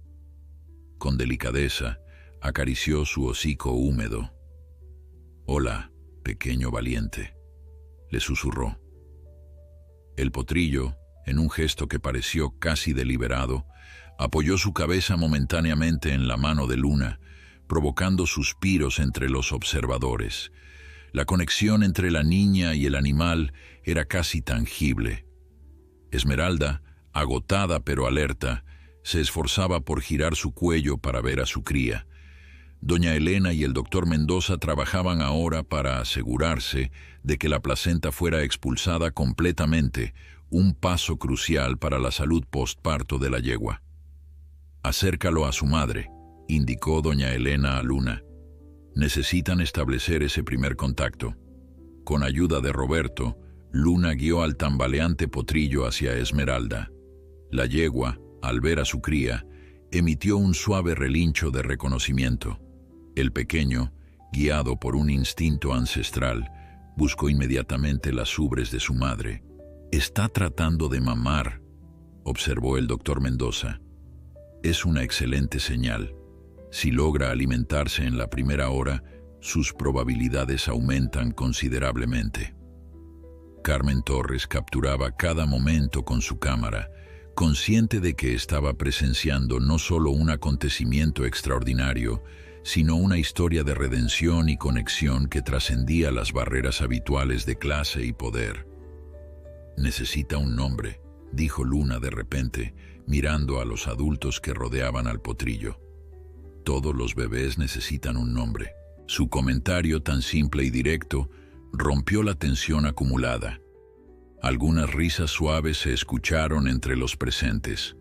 Con delicadeza, acarició su hocico húmedo. «Hola, pequeño valiente», le susurró. El potrillo, en un gesto que pareció casi deliberado, apoyó su cabeza momentáneamente en la mano de Luna, provocando suspiros entre los observadores. La conexión entre la niña y el animal era casi tangible. Esmeralda, agotada pero alerta, se esforzaba por girar su cuello para ver a su cría. Doña Elena y el doctor Mendoza trabajaban ahora para asegurarse de que la placenta fuera expulsada completamente, un paso crucial para la salud postparto de la yegua. «Acércalo a su madre», indicó doña Elena a Luna. «Necesitan establecer ese primer contacto». Con ayuda de Roberto, Luna guió al tambaleante potrillo hacia Esmeralda. La yegua, al ver a su cría, emitió un suave relincho de reconocimiento. El pequeño, guiado por un instinto ancestral, buscó inmediatamente las ubres de su madre. «Está tratando de mamar», observó el doctor Mendoza. «Es una excelente señal. Si logra alimentarse en la primera hora, sus probabilidades aumentan considerablemente». Carmen Torres capturaba cada momento con su cámara, consciente de que estaba presenciando no solo un acontecimiento extraordinario, sino una historia de redención y conexión que trascendía las barreras habituales de clase y poder. «Necesita un nombre», dijo Luna de repente, mirando a los adultos que rodeaban al potrillo. «Todos los bebés necesitan un nombre». Su comentario tan simple y directo rompió la tensión acumulada. Algunas risas suaves se escucharon entre los presentes.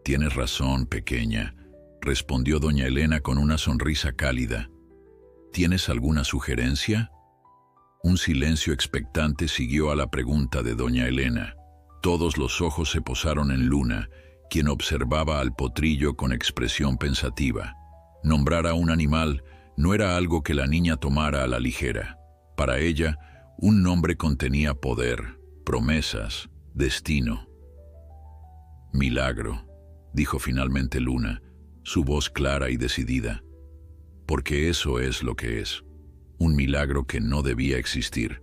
«Tienes razón, pequeña», respondió doña Elena con una sonrisa cálida. «¿Tienes alguna sugerencia?». Un silencio expectante siguió a la pregunta de doña Elena. Todos los ojos se posaron en Luna, quien observaba al potrillo con expresión pensativa. Nombrar a un animal no era algo que la niña tomara a la ligera. Para ella, un nombre contenía poder, promesas, destino. «Milagro», dijo finalmente Luna, su voz clara y decidida. «Porque eso es lo que es, un milagro que no debía existir».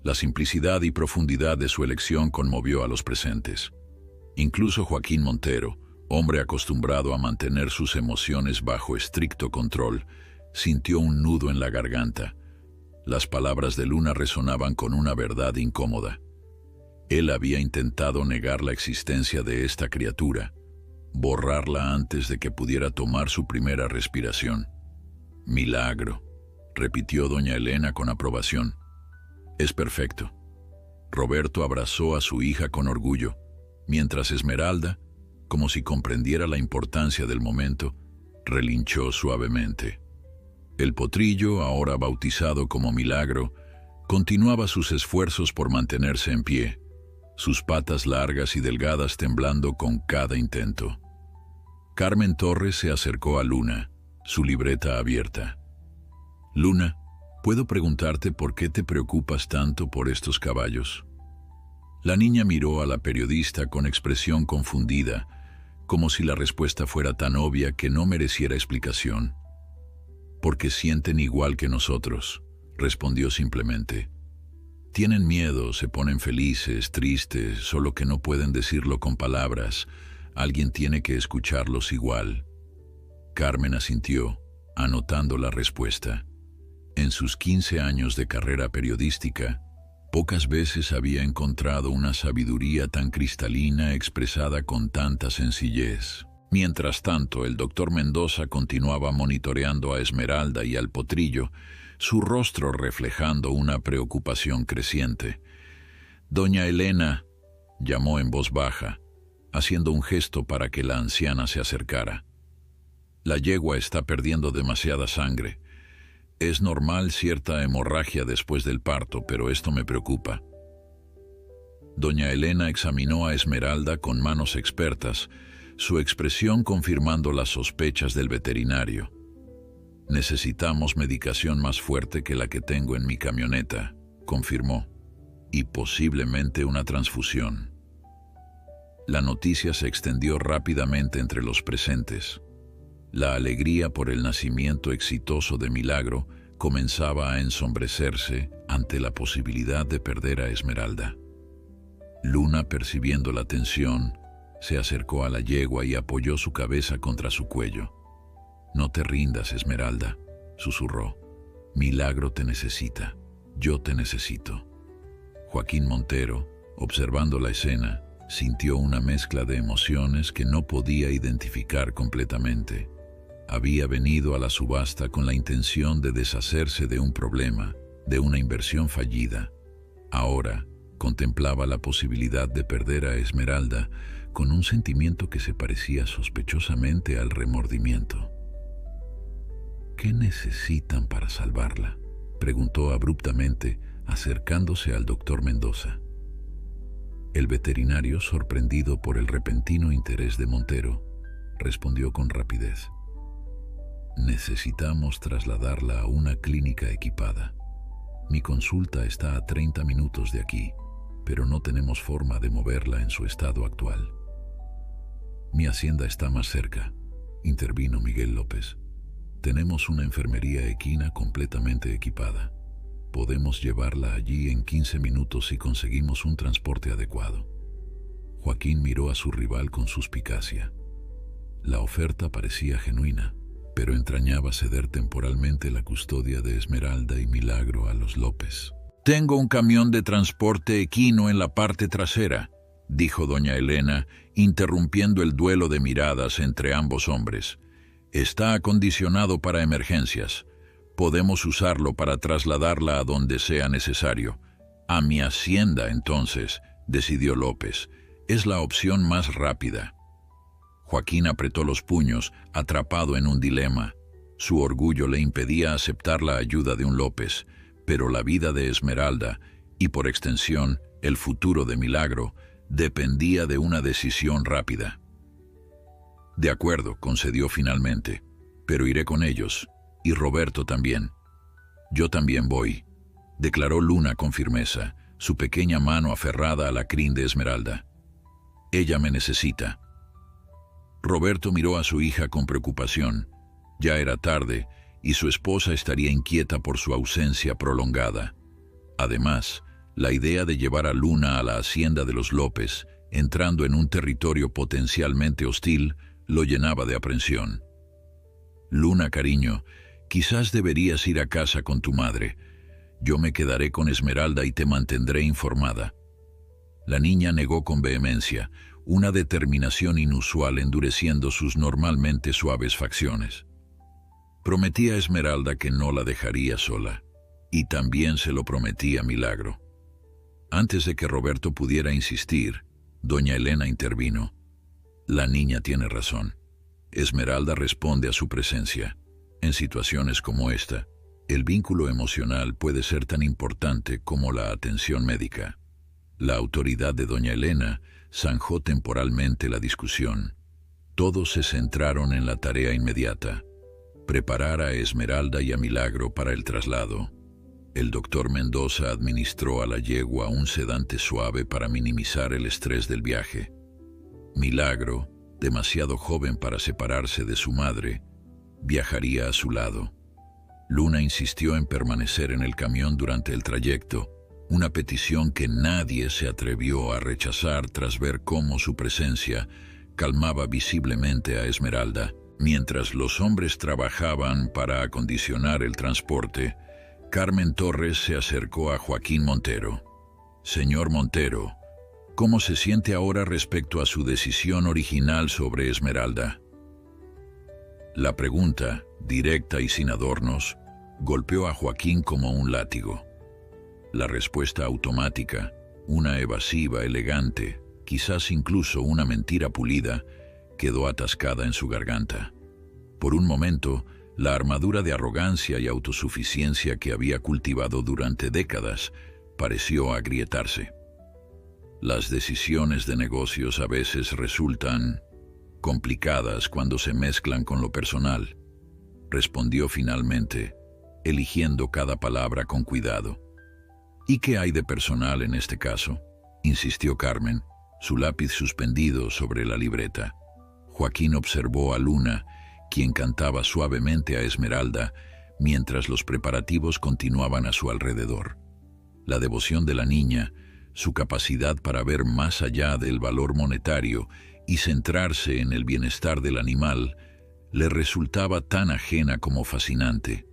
La simplicidad y profundidad de su elección conmovió a los presentes. Incluso Joaquín Montero, hombre acostumbrado a mantener sus emociones bajo estricto control, sintió un nudo en la garganta. Las palabras de Luna resonaban con una verdad incómoda. Él había intentado negar la existencia de esta criatura, borrarla antes de que pudiera tomar su primera respiración. «Milagro», repitió doña Elena con aprobación. «Es perfecto». Roberto abrazó a su hija con orgullo, mientras Esmeralda, como si comprendiera la importancia del momento, relinchó suavemente. El potrillo, ahora bautizado como Milagro, continuaba sus esfuerzos por mantenerse en pie, sus patas largas y delgadas temblando con cada intento. Carmen Torres se acercó a Luna, su libreta abierta. «Luna, ¿puedo preguntarte por qué te preocupas tanto por estos caballos?». La niña miró a la periodista con expresión confundida, como si la respuesta fuera tan obvia que no mereciera explicación. «Porque sienten igual que nosotros», respondió simplemente. «Tienen miedo, se ponen felices, tristes, solo que no pueden decirlo con palabras. Alguien tiene que escucharlos igual». Carmen asintió, anotando la respuesta. En sus 15 años de carrera periodística, pocas veces había encontrado una sabiduría tan cristalina expresada con tanta sencillez. Mientras tanto, el doctor Mendoza continuaba monitoreando a Esmeralda y al potrillo, su rostro reflejando una preocupación creciente. «Doña Elena», llamó en voz baja, haciendo un gesto para que la anciana se acercara. «La yegua está perdiendo demasiada sangre. Es normal cierta hemorragia después del parto, pero esto me preocupa». Doña Elena examinó a Esmeralda con manos expertas, su expresión confirmando las sospechas del veterinario. «Necesitamos medicación más fuerte que la que tengo en mi camioneta», confirmó, «y posiblemente una transfusión». La noticia se extendió rápidamente entre los presentes. La alegría por el nacimiento exitoso de Milagro comenzaba a ensombrecerse ante la posibilidad de perder a Esmeralda. Luna, percibiendo la tensión, se acercó a la yegua y apoyó su cabeza contra su cuello. «No te rindas, Esmeralda», susurró. «Milagro te necesita. Yo te necesito». Joaquín Montero, observando la escena, sintió una mezcla de emociones que no podía identificar completamente. Había venido a la subasta con la intención de deshacerse de un problema, de una inversión fallida. Ahora contemplaba la posibilidad de perder a Esmeralda con un sentimiento que se parecía sospechosamente al remordimiento. «¿Qué necesitan para salvarla?», preguntó abruptamente, acercándose al doctor Mendoza. El veterinario, sorprendido por el repentino interés de Montero, respondió con rapidez. «Necesitamos trasladarla a una clínica equipada. Mi consulta está a 30 minutos de aquí, pero no tenemos forma de moverla en su estado actual». «Mi hacienda está más cerca», intervino Miguel López. «Tenemos una enfermería equina completamente equipada. Podemos llevarla allí en 15 minutos si conseguimos un transporte adecuado». Joaquín miró a su rival con suspicacia. La oferta parecía genuina, pero entrañaba ceder temporalmente la custodia de Esmeralda y Milagro a los López. «Tengo un camión de transporte equino en la parte trasera», dijo doña Elena, interrumpiendo el duelo de miradas entre ambos hombres. «Está acondicionado para emergencias. Podemos usarlo para trasladarla a donde sea necesario. A mi hacienda, entonces, decidió López. Es la opción más rápida. Joaquín apretó los puños, atrapado en un dilema. Su orgullo le impedía aceptar la ayuda de un López, pero la vida de Esmeralda, y por extensión, el futuro de Milagro, dependía de una decisión rápida. De acuerdo, concedió finalmente, pero iré con ellos, y Roberto también. Yo también voy, declaró Luna con firmeza, su pequeña mano aferrada a la crin de Esmeralda. Ella me necesita. Roberto miró a su hija con preocupación. Ya era tarde, y su esposa estaría inquieta por su ausencia prolongada. Además, la idea de llevar a Luna a la hacienda de los López, entrando en un territorio potencialmente hostil, lo llenaba de aprensión. Luna, cariño, quizás deberías ir a casa con tu madre. Yo me quedaré con Esmeralda y te mantendré informada. La niña negó con vehemencia, una determinación inusual endureciendo sus normalmente suaves facciones. Prometía a Esmeralda que no la dejaría sola, y también se lo prometía a Milagro. Antes de que Roberto pudiera insistir, doña Elena intervino. La niña tiene razón. Esmeralda responde a su presencia. En situaciones como esta, el vínculo emocional puede ser tan importante como la atención médica. La autoridad de doña Elena zanjó temporalmente la discusión. Todos se centraron en la tarea inmediata: preparar a Esmeralda y a Milagro para el traslado. El doctor Mendoza administró a la yegua un sedante suave para minimizar el estrés del viaje. Milagro, demasiado joven para separarse de su madre, viajaría a su lado. Luna insistió en permanecer en el camión durante el trayecto, una petición que nadie se atrevió a rechazar tras ver cómo su presencia calmaba visiblemente a Esmeralda. Mientras los hombres trabajaban para acondicionar el transporte, Carmen Torres se acercó a Joaquín Montero. Señor Montero, ¿cómo se siente ahora respecto a su decisión original sobre Esmeralda? La pregunta, directa y sin adornos, golpeó a Joaquín como un látigo. La respuesta automática, una evasiva elegante, quizás incluso una mentira pulida, quedó atascada en su garganta. Por un momento, la armadura de arrogancia y autosuficiencia que había cultivado durante décadas pareció agrietarse. Las decisiones de negocios a veces resultan complicadas cuando se mezclan con lo personal, respondió finalmente, eligiendo cada palabra con cuidado. ¿Y qué hay de personal en este caso?, insistió Carmen, su lápiz suspendido sobre la libreta. Joaquín observó a Luna, quien cantaba suavemente a Esmeralda, mientras los preparativos continuaban a su alrededor. La devoción de la niña, su capacidad para ver más allá del valor monetario y centrarse en el bienestar del animal, le resultaba tan ajena como fascinante.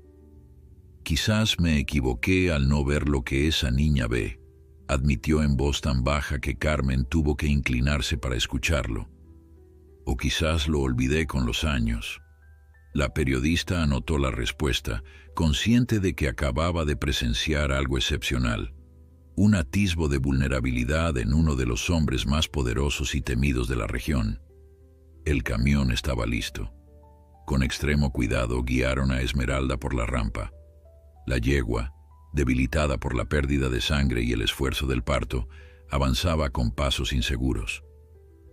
Quizás me equivoqué al no ver lo que esa niña ve, admitió en voz tan baja que Carmen tuvo que inclinarse para escucharlo. O quizás lo olvidé con los años. La periodista anotó la respuesta, consciente de que acababa de presenciar algo excepcional. Un atisbo de vulnerabilidad en uno de los hombres más poderosos y temidos de la región. El camión estaba listo. Con extremo cuidado guiaron a Esmeralda por la rampa. La yegua, debilitada por la pérdida de sangre y el esfuerzo del parto, avanzaba con pasos inseguros.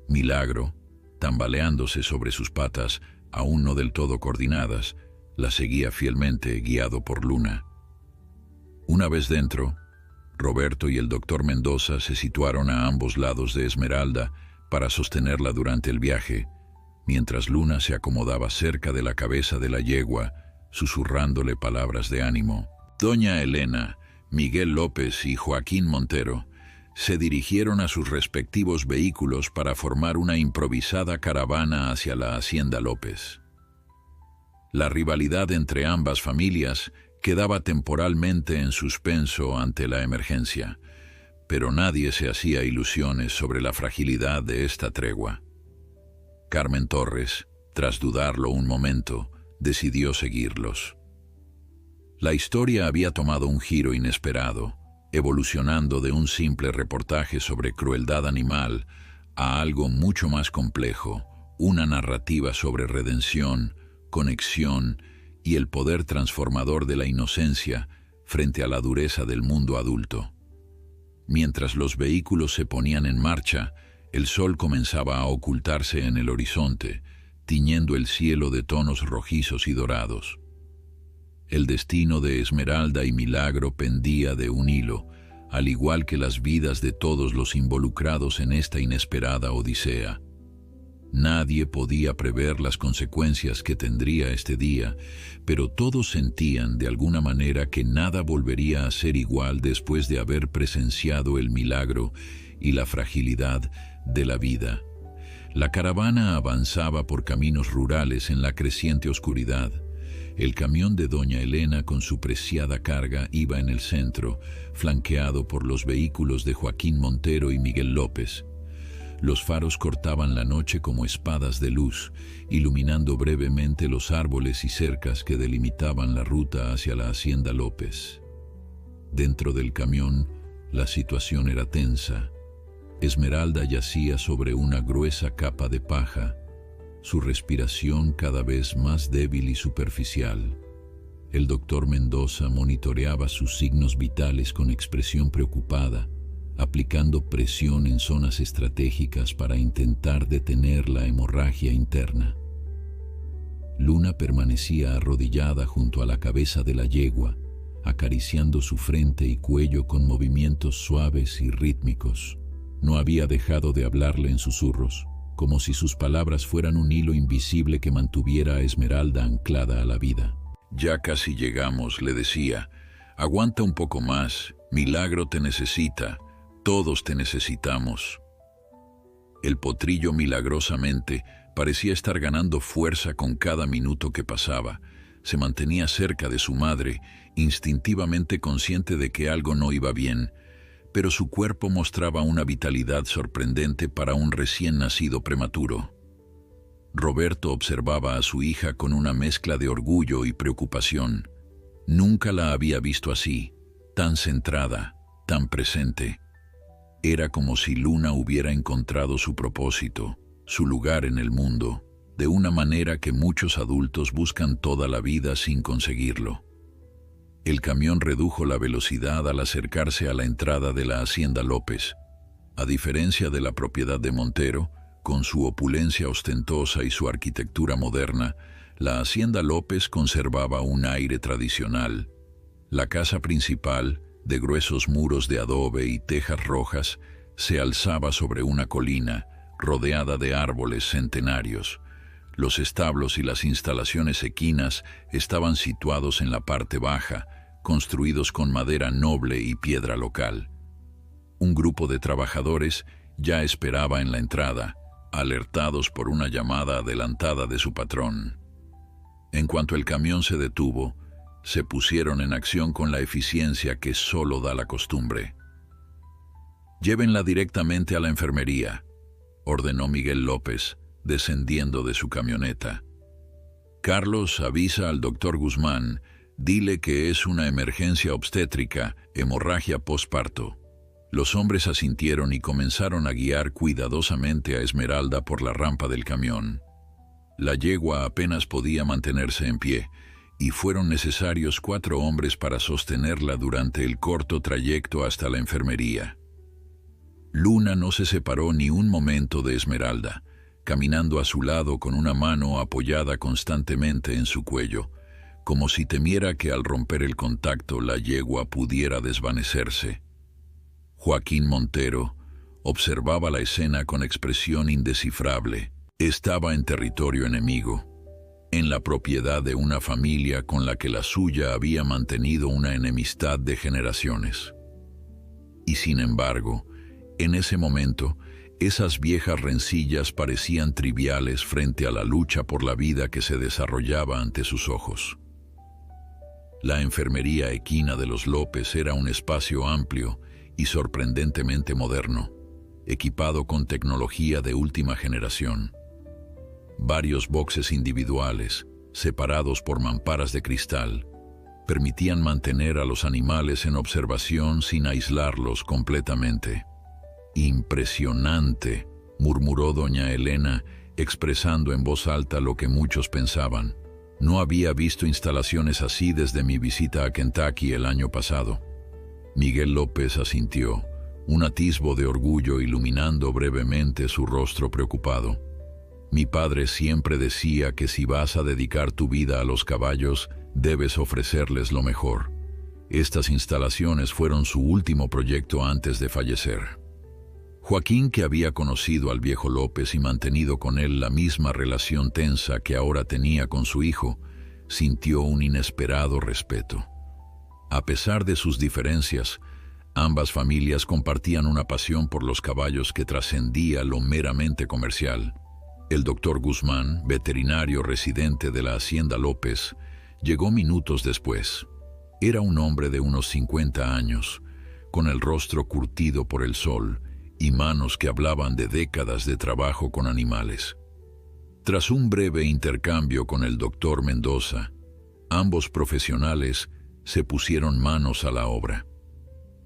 Milagro, tambaleándose sobre sus patas, aún no del todo coordinadas, la seguía fielmente guiado por Luna. Una vez dentro, Roberto y el doctor Mendoza se situaron a ambos lados de Esmeralda para sostenerla durante el viaje, mientras Luna se acomodaba cerca de la cabeza de la yegua, susurrándole palabras de ánimo. Doña Elena, Miguel López y Joaquín Montero se dirigieron a sus respectivos vehículos para formar una improvisada caravana hacia la hacienda López. La rivalidad entre ambas familias quedaba temporalmente en suspenso ante la emergencia, pero nadie se hacía ilusiones sobre la fragilidad de esta tregua. Carmen Torres, tras dudarlo un momento, decidió seguirlos. La historia había tomado un giro inesperado, evolucionando de un simple reportaje sobre crueldad animal a algo mucho más complejo, una narrativa sobre redención, conexión y el poder transformador de la inocencia frente a la dureza del mundo adulto. Mientras los vehículos se ponían en marcha, el sol comenzaba a ocultarse en el horizonte, tiñendo el cielo de tonos rojizos y dorados. El destino de Esmeralda y Milagro pendía de un hilo, al igual que las vidas de todos los involucrados en esta inesperada odisea. Nadie podía prever las consecuencias que tendría este día, pero todos sentían de alguna manera que nada volvería a ser igual después de haber presenciado el milagro y la fragilidad de la vida. La caravana avanzaba por caminos rurales en la creciente oscuridad. El camión de doña Elena con su preciada carga iba en el centro, flanqueado por los vehículos de Joaquín Montero y Miguel López. Los faros cortaban la noche como espadas de luz, iluminando brevemente los árboles y cercas que delimitaban la ruta hacia la hacienda López. Dentro del camión, la situación era tensa. Esmeralda yacía sobre una gruesa capa de paja, su respiración cada vez más débil y superficial. El doctor Mendoza monitoreaba sus signos vitales con expresión preocupada, aplicando presión en zonas estratégicas para intentar detener la hemorragia interna. Luna permanecía arrodillada junto a la cabeza de la yegua, acariciando su frente y cuello con movimientos suaves y rítmicos. No había dejado de hablarle en susurros, como si sus palabras fueran un hilo invisible que mantuviera a Esmeralda anclada a la vida. «Ya casi llegamos», le decía. «Aguanta un poco más. Milagro te necesita. Todos te necesitamos». El potrillo milagrosamente parecía estar ganando fuerza con cada minuto que pasaba. Se mantenía cerca de su madre, instintivamente consciente de que algo no iba bien, pero su cuerpo mostraba una vitalidad sorprendente para un recién nacido prematuro. Roberto observaba a su hija con una mezcla de orgullo y preocupación. Nunca la había visto así, tan centrada, tan presente. Era como si Luna hubiera encontrado su propósito, su lugar en el mundo, de una manera que muchos adultos buscan toda la vida sin conseguirlo. El camión redujo la velocidad al acercarse a la entrada de la hacienda López. A diferencia de la propiedad de Montero, con su opulencia ostentosa y su arquitectura moderna, la hacienda López conservaba un aire tradicional. La casa principal, de gruesos muros de adobe y tejas rojas, se alzaba sobre una colina, rodeada de árboles centenarios. Los establos y las instalaciones equinas estaban situados en la parte baja, construidos con madera noble y piedra local. Un grupo de trabajadores ya esperaba en la entrada, alertados por una llamada adelantada de su patrón. En cuanto el camión se detuvo, se pusieron en acción con la eficiencia que solo da la costumbre. «Llévenla directamente a la enfermería», ordenó Miguel López, descendiendo de su camioneta. «Carlos, avisa al doctor Guzmán, dile que es una emergencia obstétrica, hemorragia posparto». Los hombres asintieron y comenzaron a guiar cuidadosamente a Esmeralda por la rampa del camión. La yegua apenas podía mantenerse en pie, y fueron necesarios 4 hombres para sostenerla durante el corto trayecto hasta la enfermería. Luna no se separó ni un momento de Esmeralda, caminando a su lado con una mano apoyada constantemente en su cuello, como si temiera que al romper el contacto la yegua pudiera desvanecerse. Joaquín Montero observaba la escena con expresión indescifrable. Estaba en territorio enemigo, en la propiedad de una familia con la que la suya había mantenido una enemistad de generaciones. Y sin embargo, en ese momento, esas viejas rencillas parecían triviales frente a la lucha por la vida que se desarrollaba ante sus ojos. La enfermería equina de los López era un espacio amplio y sorprendentemente moderno, equipado con tecnología de última generación. Varios boxes individuales, separados por mamparas de cristal, Permitían mantener a los animales en observación sin aislarlos completamente. «Impresionante», murmuró doña Elena, expresando en voz alta lo que muchos pensaban. «No había visto instalaciones así desde mi visita a Kentucky el año pasado». Miguel López asintió, un atisbo de orgullo iluminando brevemente su rostro preocupado. «Mi padre siempre decía que si vas a dedicar tu vida a los caballos, debes ofrecerles lo mejor. Estas instalaciones fueron su último proyecto antes de fallecer». Joaquín, que había conocido al viejo López y mantenido con él la misma relación tensa que ahora tenía con su hijo, sintió un inesperado respeto. A pesar de sus diferencias, ambas familias compartían una pasión por los caballos que trascendía lo meramente comercial. El doctor Guzmán, veterinario residente de la Hacienda López, llegó minutos después. Era un hombre de unos 50 años, con el rostro curtido por el sol y manos que hablaban de décadas de trabajo con animales. Tras un breve intercambio con el doctor Mendoza, ambos profesionales se pusieron manos a la obra.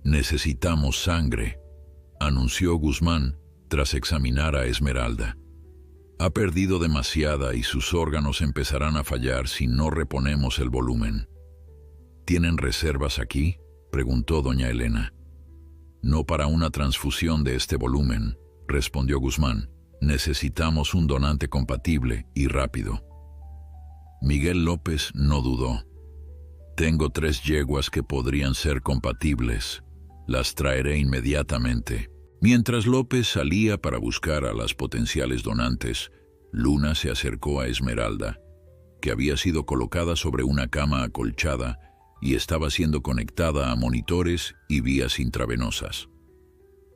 «Necesitamos sangre», anunció Guzmán tras examinar a Esmeralda. «Ha perdido demasiada y sus órganos empezarán a fallar si no reponemos el volumen». «¿Tienen reservas aquí?», preguntó doña Elena. «No para una transfusión de este volumen», respondió Guzmán. «Necesitamos un donante compatible y rápido». Miguel López no dudó. «Tengo 3 yeguas que podrían ser compatibles. Las traeré inmediatamente». Mientras López salía para buscar a las potenciales donantes, Luna se acercó a Esmeralda, que había sido colocada sobre una cama acolchada y estaba siendo conectada a monitores y vías intravenosas.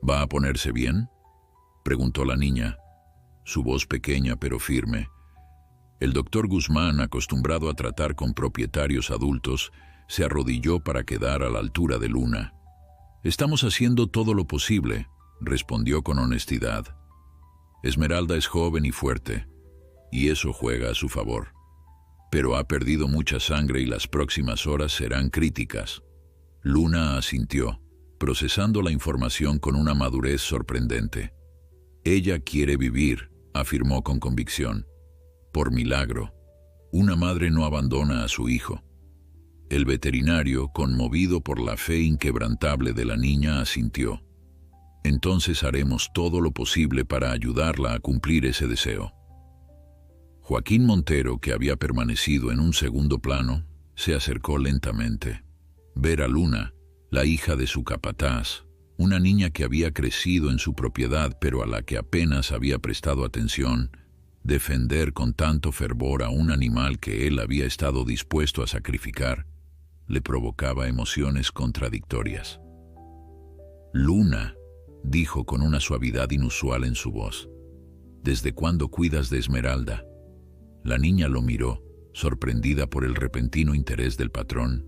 «¿Va a ponerse bien?», preguntó la niña, su voz pequeña pero firme. El doctor Guzmán, acostumbrado a tratar con propietarios adultos, se arrodilló para quedar a la altura de Luna. «Estamos haciendo todo lo posible», respondió con honestidad. «Esmeralda es joven y fuerte, y eso juega a su favor. Pero ha perdido mucha sangre y las próximas horas serán críticas». Luna asintió, procesando la información con una madurez sorprendente. «Ella quiere vivir», afirmó con convicción. «Por milagro, una madre no abandona a su hijo». El veterinario, conmovido por la fe inquebrantable de la niña, asintió. «Entonces haremos todo lo posible para ayudarla a cumplir ese deseo». Joaquín Montero, que había permanecido en un segundo plano, se acercó lentamente. Ver a Luna, la hija de su capataz, una niña que había crecido en su propiedad pero a la que apenas había prestado atención, defender con tanto fervor a un animal que él había estado dispuesto a sacrificar, le provocaba emociones contradictorias. «Luna», dijo con una suavidad inusual en su voz, «¿desde cuándo cuidas de Esmeralda?». La niña lo miró, sorprendida por el repentino interés del patrón.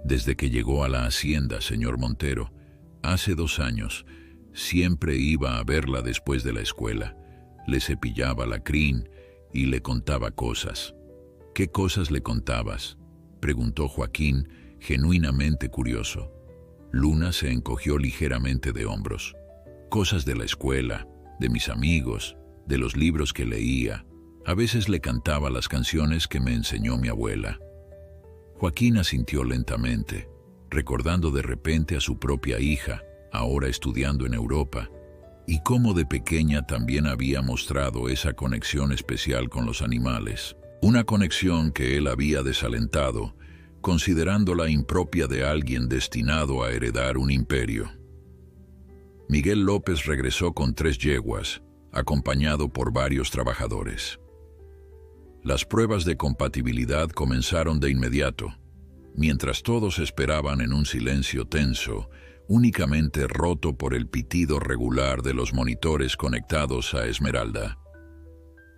«Desde que llegó a la hacienda, señor Montero, hace 2 años. Siempre iba a verla después de la escuela. Le cepillaba la crin y le contaba cosas». «¿Qué cosas le contabas?», preguntó Joaquín, genuinamente curioso. Luna se encogió ligeramente de hombros. «Cosas de la escuela, de mis amigos, de los libros que leía. A veces le cantaba las canciones que me enseñó mi abuela». Joaquín asintió lentamente, recordando de repente a su propia hija, ahora estudiando en Europa, y cómo de pequeña también había mostrado esa conexión especial con los animales. Una conexión que él había desalentado, considerándola impropia de alguien destinado a heredar un imperio. Miguel López regresó con 3 yeguas, acompañado por varios trabajadores. Las pruebas de compatibilidad comenzaron de inmediato, mientras todos esperaban en un silencio tenso, únicamente roto por el pitido regular de los monitores conectados a Esmeralda.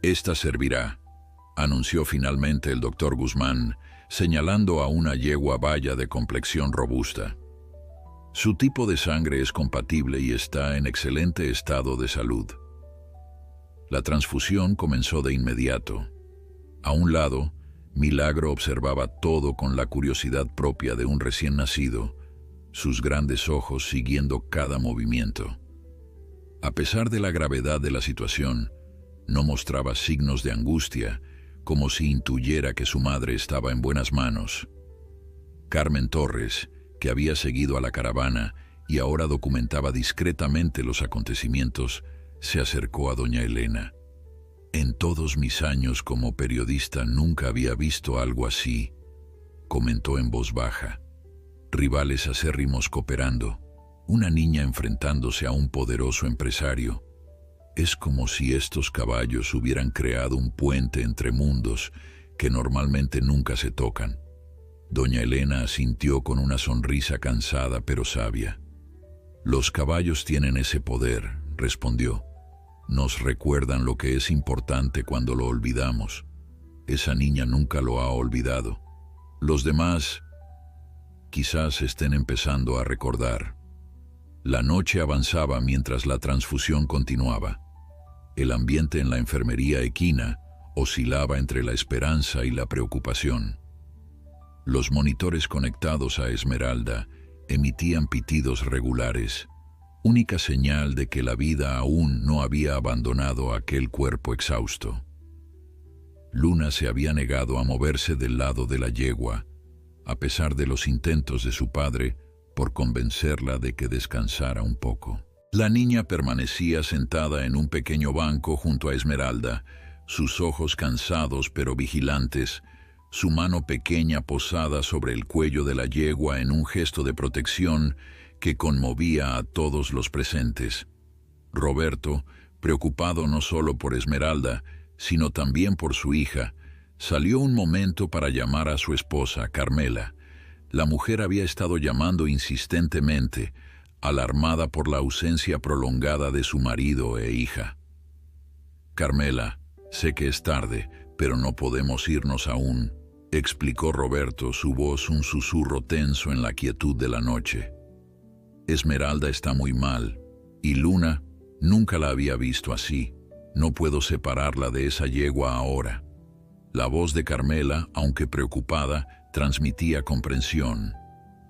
«Esta servirá», anunció finalmente el doctor Guzmán, señalando a una yegua baya de complexión robusta. «Su tipo de sangre es compatible y está en excelente estado de salud». La transfusión comenzó de inmediato. A un lado, Milagro observaba todo con la curiosidad propia de un recién nacido, sus grandes ojos siguiendo cada movimiento. A pesar de la gravedad de la situación, no mostraba signos de angustia, como si intuyera que su madre estaba en buenas manos. Carmen Torres, que había seguido a la caravana y ahora documentaba discretamente los acontecimientos, se acercó a doña Elena. «En todos mis años como periodista nunca había visto algo así», comentó en voz baja. «Rivales acérrimos cooperando, una niña enfrentándose a un poderoso empresario. Es como si estos caballos hubieran creado un puente entre mundos que normalmente nunca se tocan». Doña Elena asintió con una sonrisa cansada pero sabia. «Los caballos tienen ese poder», respondió. «Nos recuerdan lo que es importante cuando lo olvidamos. Esa niña nunca lo ha olvidado. Los demás quizás estén empezando a recordar». La noche avanzaba mientras la transfusión continuaba. El ambiente en la enfermería equina oscilaba entre la esperanza y la preocupación. Los monitores conectados a Esmeralda emitían pitidos regulares, única señal de que la vida aún no había abandonado aquel cuerpo exhausto. Luna se había negado a moverse del lado de la yegua, a pesar de los intentos de su padre por convencerla de que descansara un poco. La niña permanecía sentada en un pequeño banco junto a Esmeralda, sus ojos cansados pero vigilantes, su mano pequeña posada sobre el cuello de la yegua en un gesto de protección que conmovía a todos los presentes. Roberto, preocupado no solo por Esmeralda, sino también por su hija, salió un momento para llamar a su esposa, Carmela. La mujer había estado llamando insistentemente, alarmada por la ausencia prolongada de su marido e hija. «Carmela, sé que es tarde, pero no podemos irnos aún», explicó Roberto, su voz un susurro tenso en la quietud de la noche. «Esmeralda está muy mal, y Luna nunca la había visto así. No puedo separarla de esa yegua ahora». La voz de Carmela, aunque preocupada, transmitía comprensión.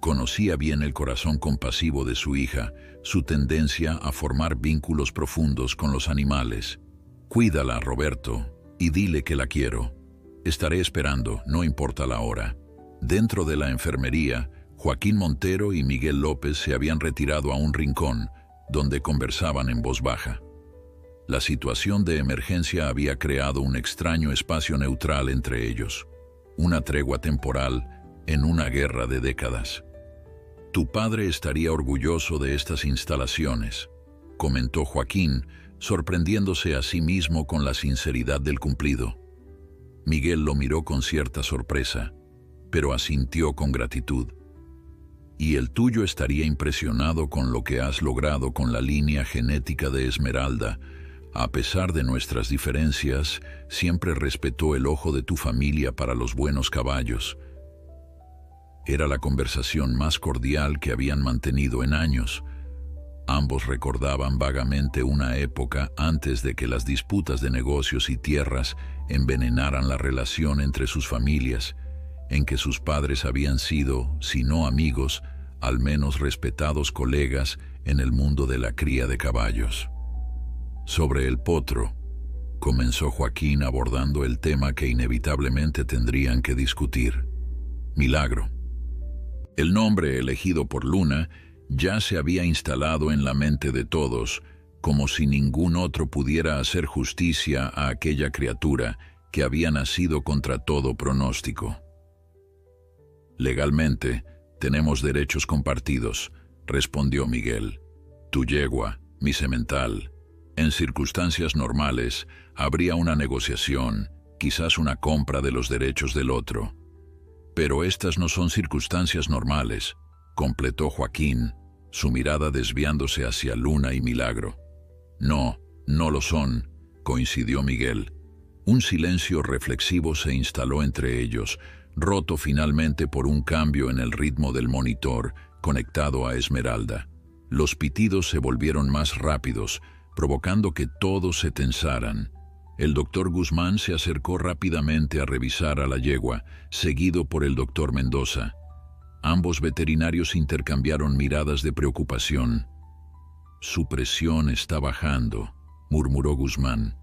Conocía bien el corazón compasivo de su hija, su tendencia a formar vínculos profundos con los animales. «Cuídala, Roberto, y dile que la quiero. Estaré esperando, no importa la hora». Dentro de la enfermería, Joaquín Montero y Miguel López se habían retirado a un rincón, donde conversaban en voz baja. La situación de emergencia había creado un extraño espacio neutral entre ellos, una tregua temporal en una guerra de décadas. «Tu padre estaría orgulloso de estas instalaciones», comentó Joaquín, sorprendiéndose a sí mismo con la sinceridad del cumplido. Miguel lo miró con cierta sorpresa, pero asintió con gratitud. «Y el tuyo estaría impresionado con lo que has logrado con la línea genética de Esmeralda. A pesar de nuestras diferencias, siempre respetó el ojo de tu familia para los buenos caballos». Era la conversación más cordial que habían mantenido en años. Ambos recordaban vagamente una época antes de que las disputas de negocios y tierras envenenaran la relación entre sus familias, en que sus padres habían sido, si no amigos, al menos respetados colegas en el mundo de la cría de caballos. «Sobre el potro», comenzó Joaquín abordando el tema que inevitablemente tendrían que discutir. «Milagro». El nombre elegido por Luna ya se había instalado en la mente de todos, como si ningún otro pudiera hacer justicia a aquella criatura que había nacido contra todo pronóstico. «Legalmente, tenemos derechos compartidos», respondió Miguel. «Tu yegua, mi semental. En circunstancias normales, habría una negociación, quizás una compra de los derechos del otro. Pero estas no son circunstancias normales», completó Joaquín, su mirada desviándose hacia Luna y Milagro. «No, no lo son», coincidió Miguel. Un silencio reflexivo se instaló entre ellos, roto finalmente por un cambio en el ritmo del monitor conectado a Esmeralda. Los pitidos se volvieron más rápidos, provocando que todos se tensaran. El doctor Guzmán se acercó rápidamente a revisar a la yegua, seguido por el doctor Mendoza. Ambos veterinarios intercambiaron miradas de preocupación. «Su presión está bajando», murmuró Guzmán.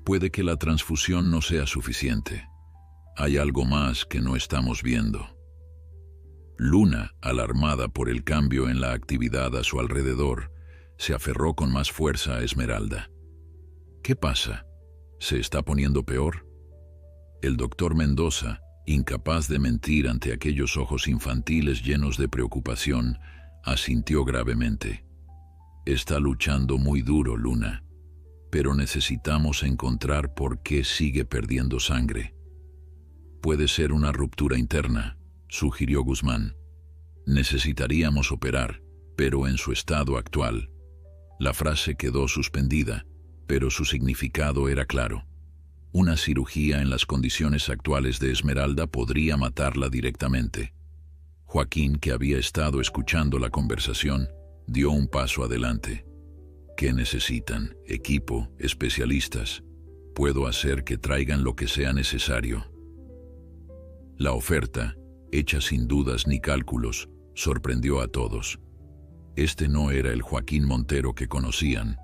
«Puede que la transfusión no sea suficiente. Hay algo más que no estamos viendo». Luna, alarmada por el cambio en la actividad a su alrededor, se aferró con más fuerza a Esmeralda. «¿Qué pasa? ¿Se está poniendo peor?» El doctor Mendoza, incapaz de mentir ante aquellos ojos infantiles llenos de preocupación, asintió gravemente. «Está luchando muy duro, Luna, pero necesitamos encontrar por qué sigue perdiendo sangre». «Puede ser una ruptura interna», sugirió Guzmán. «Necesitaríamos operar, pero en su estado actual». La frase quedó suspendida, pero su significado era claro. Una cirugía en las condiciones actuales de Esmeralda podría matarla directamente. Joaquín, que había estado escuchando la conversación, dio un paso adelante. «¿Qué necesitan? Equipo, especialistas. Puedo hacer que traigan lo que sea necesario». La oferta, hecha sin dudas ni cálculos, sorprendió a todos. Este no era el Joaquín Montero que conocían,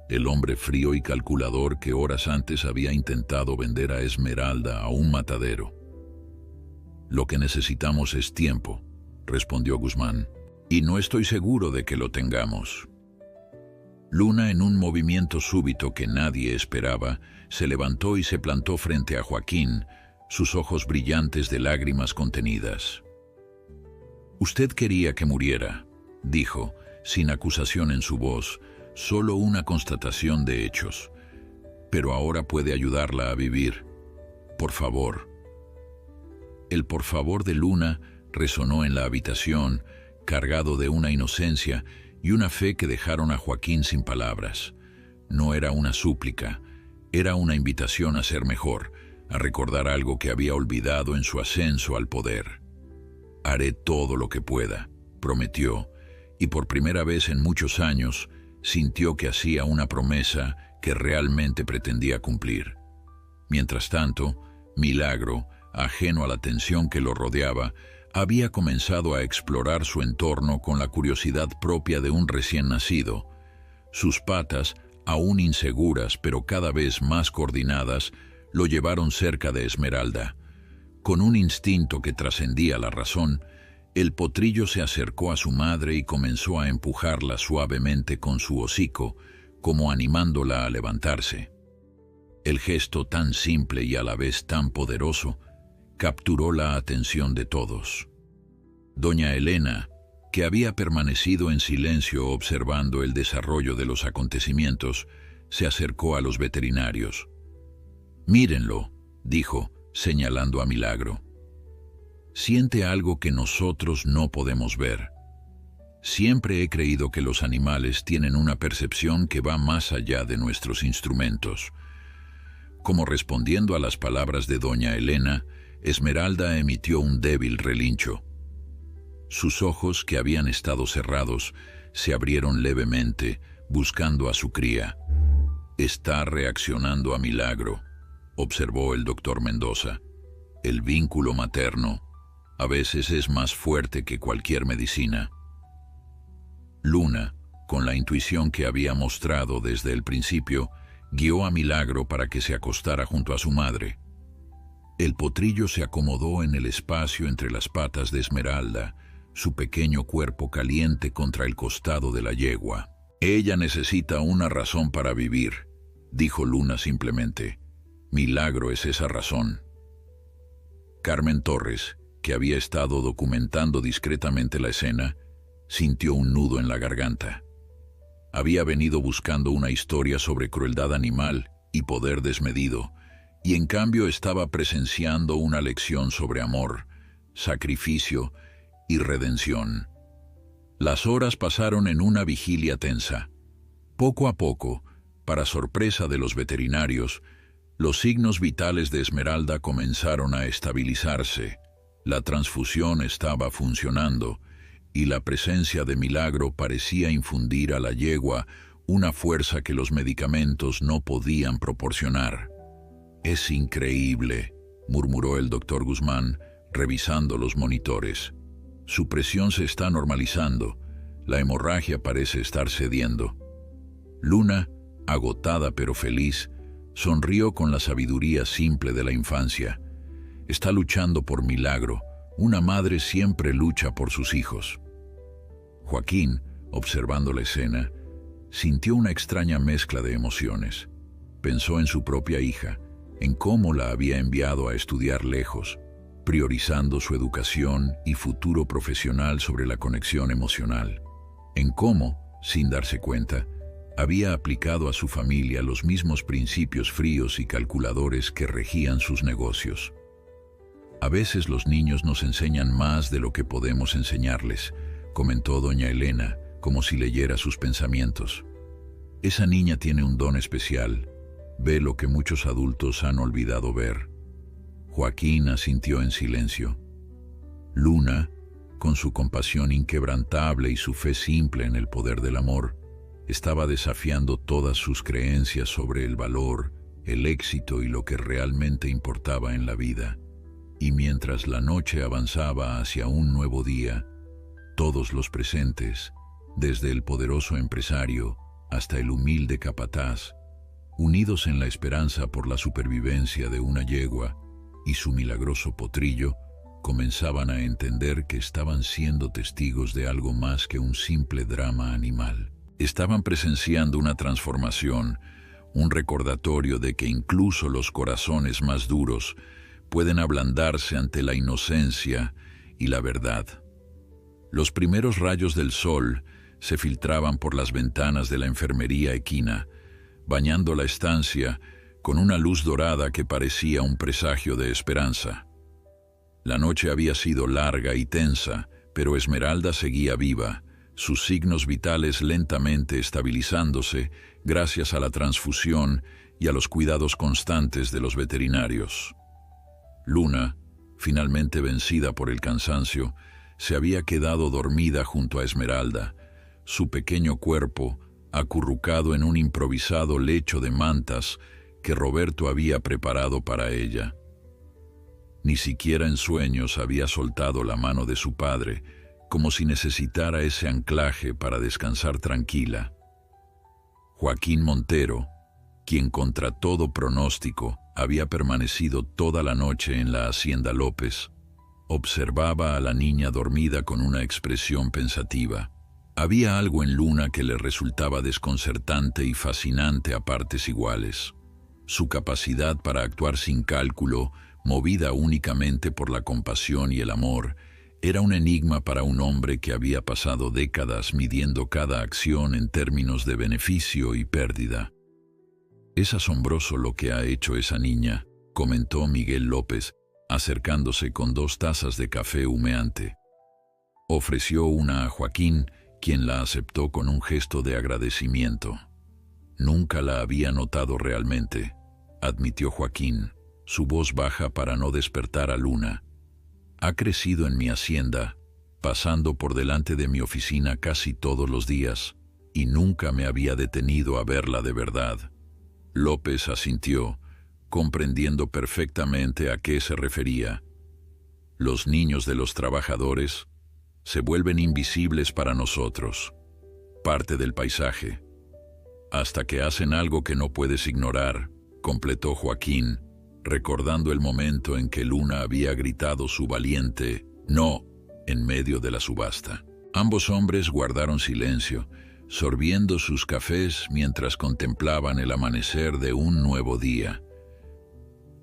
el hombre frío y calculador que horas antes había intentado vender a Esmeralda a un matadero. «Lo que necesitamos es tiempo», respondió Guzmán, «y no estoy seguro de que lo tengamos». Luna, en un movimiento súbito que nadie esperaba, se levantó y se plantó frente a Joaquín, sus ojos brillantes de lágrimas contenidas. «Usted quería que muriera», dijo, sin acusación en su voz, solo una constatación de hechos. «Pero ahora puede ayudarla a vivir. Por favor». El por favor de Luna resonó en la habitación, cargado de una inocencia y una fe que dejaron a Joaquín sin palabras. No era una súplica, era una invitación a ser mejor, a recordar algo que había olvidado en su ascenso al poder. «Haré todo lo que pueda», prometió, y por primera vez en muchos años sintió que hacía una promesa que realmente pretendía cumplir. Mientras tanto, Milagro, ajeno a la tensión que lo rodeaba, había comenzado a explorar su entorno con la curiosidad propia de un recién nacido. Sus patas, aún inseguras pero cada vez más coordinadas, lo llevaron cerca de Esmeralda. Con un instinto que trascendía la razón, el potrillo se acercó a su madre y comenzó a empujarla suavemente con su hocico, como animándola a levantarse. El gesto, tan simple y a la vez tan poderoso, capturó la atención de todos. Doña Elena, que había permanecido en silencio observando el desarrollo de los acontecimientos, se acercó a los veterinarios. «Mírenlo», dijo, señalando a Milagro. «Siente algo que nosotros no podemos ver. Siempre he creído que los animales tienen una percepción que va más allá de nuestros instrumentos». Como respondiendo a las palabras de doña Elena, Esmeralda emitió un débil relincho. Sus ojos, que habían estado cerrados, se abrieron levemente, buscando a su cría. «Está reaccionando a Milagro», observó el doctor Mendoza. «El vínculo materno a veces es más fuerte que cualquier medicina». Luna, con la intuición que había mostrado desde el principio, guió a Milagro para que se acostara junto a su madre. El potrillo se acomodó en el espacio entre las patas de Esmeralda, su pequeño cuerpo caliente contra el costado de la yegua. «Ella necesita una razón para vivir», dijo Luna simplemente. «Milagro es esa razón». Carmen Torres, que había estado documentando discretamente la escena, sintió un nudo en la garganta. Había venido buscando una historia sobre crueldad animal y poder desmedido, y en cambio estaba presenciando una lección sobre amor, sacrificio y redención. Las horas pasaron en una vigilia tensa. Poco a poco, para sorpresa de los veterinarios, los signos vitales de Esmeralda comenzaron a estabilizarse, la transfusión estaba funcionando, y la presencia de Milagro parecía infundir a la yegua una fuerza que los medicamentos no podían proporcionar. «Es increíble», murmuró el doctor Guzmán, revisando los monitores. «Su presión se está normalizando. La hemorragia parece estar cediendo». Luna, agotada pero feliz, sonrió con la sabiduría simple de la infancia. Está luchando por milagro. Una madre siempre lucha por sus hijos. Joaquín, observando la escena, sintió una extraña mezcla de emociones. Pensó en su propia hija, en cómo la había enviado a estudiar lejos, priorizando su educación y futuro profesional sobre la conexión emocional. En cómo, sin darse cuenta, había aplicado a su familia los mismos principios fríos y calculadores que regían sus negocios. «A veces los niños nos enseñan más de lo que podemos enseñarles», comentó doña Elena, como si leyera sus pensamientos. «Esa niña tiene un don especial. Ve lo que muchos adultos han olvidado ver». Joaquín asintió en silencio. Luna, con su compasión inquebrantable y su fe simple en el poder del amor, estaba desafiando todas sus creencias sobre el valor, el éxito y lo que realmente importaba en la vida. Y mientras la noche avanzaba hacia un nuevo día, todos los presentes, desde el poderoso empresario hasta el humilde capataz, unidos en la esperanza por la supervivencia de una yegua y su milagroso potrillo, comenzaban a entender que estaban siendo testigos de algo más que un simple drama animal. Estaban presenciando una transformación, un recordatorio de que incluso los corazones más duros pueden ablandarse ante la inocencia y la verdad. Los primeros rayos del sol se filtraban por las ventanas de la enfermería equina, bañando la estancia con una luz dorada que parecía un presagio de esperanza. La noche había sido larga y tensa, pero Esmeralda seguía viva, sus signos vitales lentamente estabilizándose gracias a la transfusión y a los cuidados constantes de los veterinarios. Luna, finalmente vencida por el cansancio, se había quedado dormida junto a Esmeralda, su pequeño cuerpo acurrucado en un improvisado lecho de mantas que Roberto había preparado para ella. Ni siquiera en sueños había soltado la mano de su padre, como si necesitara ese anclaje para descansar tranquila. Joaquín Montero, quien contra todo pronóstico había permanecido toda la noche en la Hacienda López, observaba a la niña dormida con una expresión pensativa. Había algo en Luna que le resultaba desconcertante y fascinante a partes iguales. Su capacidad para actuar sin cálculo, movida únicamente por la compasión y el amor, era un enigma para un hombre que había pasado décadas midiendo cada acción en términos de beneficio y pérdida. «Es asombroso lo que ha hecho esa niña», comentó Miguel López, acercándose con 2 tazas de café humeante. Ofreció una a Joaquín, quien la aceptó con un gesto de agradecimiento. «Nunca la había notado realmente», admitió Joaquín, su voz baja para no despertar a Luna. «Ha crecido en mi hacienda, pasando por delante de mi oficina casi todos los días, y nunca me había detenido a verla de verdad». López asintió, comprendiendo perfectamente a qué se refería. Los niños de los trabajadores se vuelven invisibles para nosotros, parte del paisaje, hasta que hacen algo que no puedes ignorar, completó Joaquín, recordando el momento en que Luna había gritado su valiente «no» en medio de la subasta. Ambos hombres guardaron silencio, sorbiendo sus cafés mientras contemplaban el amanecer de un nuevo día.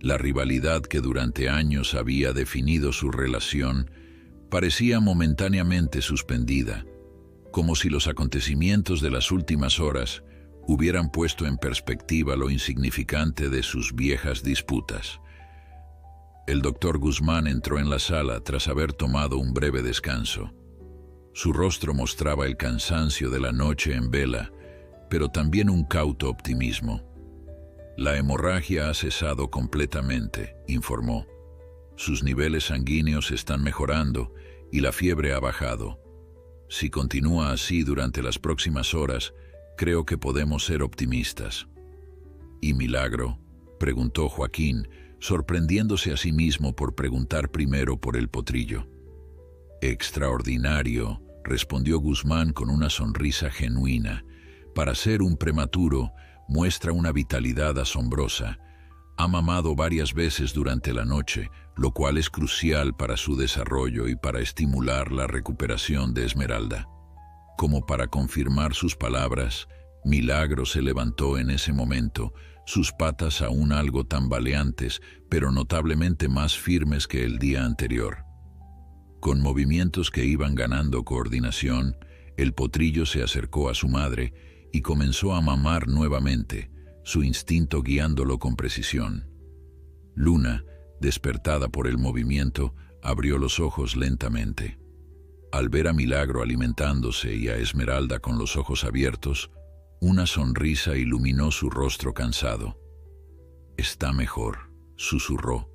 La rivalidad que durante años había definido su relación parecía momentáneamente suspendida, como si los acontecimientos de las últimas horas hubieran puesto en perspectiva lo insignificante de sus viejas disputas. El doctor Guzmán entró en la sala tras haber tomado un breve descanso. Su rostro mostraba el cansancio de la noche en vela, pero también un cauto optimismo. «La hemorragia ha cesado completamente», informó. «Sus niveles sanguíneos están mejorando y la fiebre ha bajado. Si continúa así durante las próximas horas, Creo que podemos ser optimistas. ¿Y Milagro?, preguntó Joaquín, sorprendiéndose a sí mismo por preguntar primero por el potrillo. Extraordinario, respondió Guzmán con una sonrisa genuina. Para ser un prematuro, muestra una vitalidad asombrosa. Ha mamado varias veces durante la noche, lo cual es crucial para su desarrollo y para estimular la recuperación de Esmeralda. Como para confirmar sus palabras, Milagro se levantó en ese momento, sus patas aún algo tambaleantes, pero notablemente más firmes que el día anterior. Con movimientos que iban ganando coordinación, el potrillo se acercó a su madre y comenzó a mamar nuevamente, su instinto guiándolo con precisión. Luna, despertada por el movimiento, abrió los ojos lentamente. Al ver a Milagro alimentándose y a Esmeralda con los ojos abiertos, una sonrisa iluminó su rostro cansado. «Está mejor», susurró,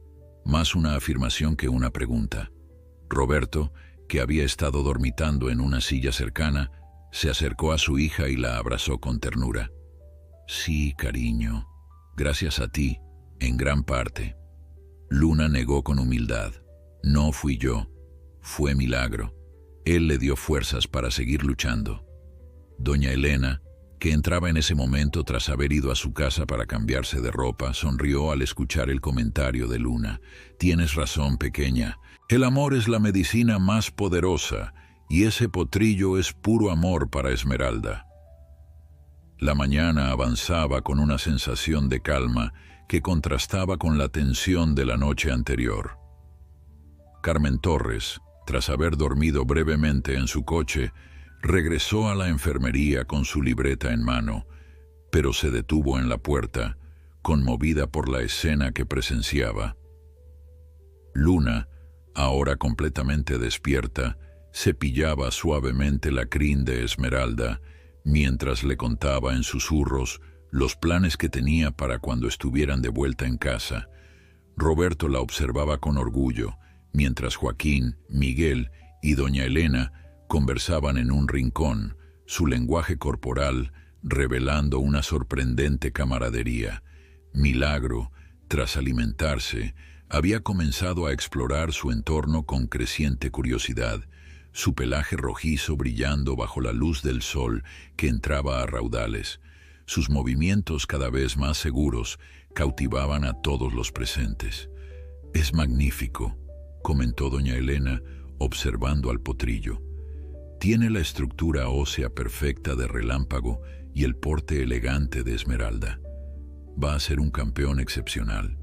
más una afirmación que una pregunta. Roberto, que había estado dormitando en una silla cercana, se acercó a su hija y la abrazó con ternura. «Sí, cariño, gracias a ti, en gran parte». Luna negó con humildad. «No fui yo, fue Milagro. Él le dio fuerzas para seguir luchando». Doña Elena, que entraba en ese momento tras haber ido a su casa para cambiarse de ropa, sonrió al escuchar el comentario de Luna. «Tienes razón, pequeña. El amor es la medicina más poderosa, y ese potrillo es puro amor para Esmeralda». La mañana avanzaba con una sensación de calma que contrastaba con la tensión de la noche anterior. Carmen Torres, tras haber dormido brevemente en su coche, regresó a la enfermería con su libreta en mano, pero se detuvo en la puerta, conmovida por la escena que presenciaba. Luna, ahora completamente despierta, cepillaba suavemente la crin de Esmeralda, mientras le contaba en susurros los planes que tenía para cuando estuvieran de vuelta en casa. Roberto la observaba con orgullo, mientras Joaquín, Miguel y doña Elena conversaban en un rincón, su lenguaje corporal revelando una sorprendente camaradería. Milagro, tras alimentarse, había comenzado a explorar su entorno con creciente curiosidad, su pelaje rojizo brillando bajo la luz del sol que entraba a raudales. Sus movimientos cada vez más seguros cautivaban a todos los presentes. «Es magnífico», comentó doña Elena, observando al potrillo. «Tiene la estructura ósea perfecta de Relámpago y el porte elegante de Esmeralda. Va a ser un campeón excepcional.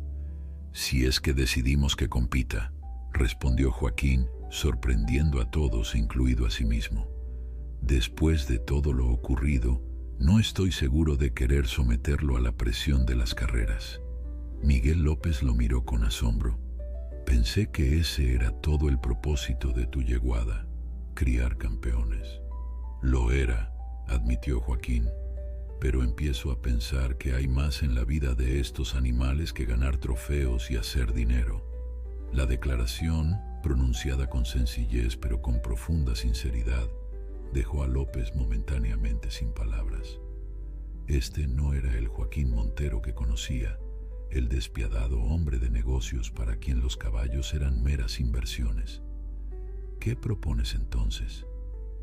Si es que decidimos que compita», respondió Joaquín, sorprendiendo a todos, incluido a sí mismo. «Después de todo lo ocurrido, no estoy seguro de querer someterlo a la presión de las carreras». Miguel López lo miró con asombro. «Pensé que ese era todo el propósito de tu yeguada, criar campeones». «Lo era», admitió Joaquín, «pero empiezo a pensar que hay más en la vida de estos animales que ganar trofeos y hacer dinero». La declaración, pronunciada con sencillez pero con profunda sinceridad, dejó a López momentáneamente sin palabras. Este no era el Joaquín Montero que conocía, el despiadado hombre de negocios para quien los caballos eran meras inversiones. «¿Qué propones entonces?»,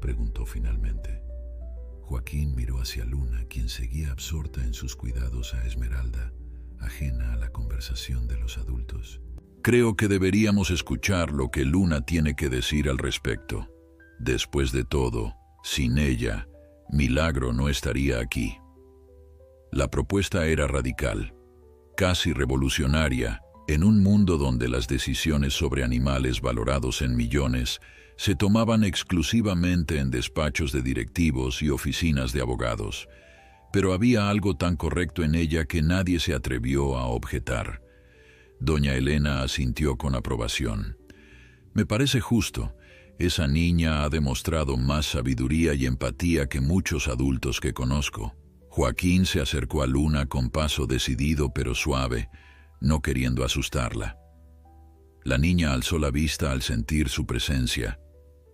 preguntó finalmente. Joaquín miró hacia Luna, quien seguía absorta en sus cuidados a Esmeralda, ajena a la conversación de los adultos. «Creo que deberíamos escuchar lo que Luna tiene que decir al respecto. Después de todo, sin ella, Milagro no estaría aquí». La propuesta era radical, casi revolucionaria, en un mundo donde las decisiones sobre animales valorados en millones se tomaban exclusivamente en despachos de directivos y oficinas de abogados. Pero había algo tan correcto en ella que nadie se atrevió a objetar. Doña Elena asintió con aprobación. «Me parece justo. Esa niña ha demostrado más sabiduría y empatía que muchos adultos que conozco». Joaquín se acercó a Luna con paso decidido pero suave, no queriendo asustarla. La niña alzó la vista al sentir su presencia.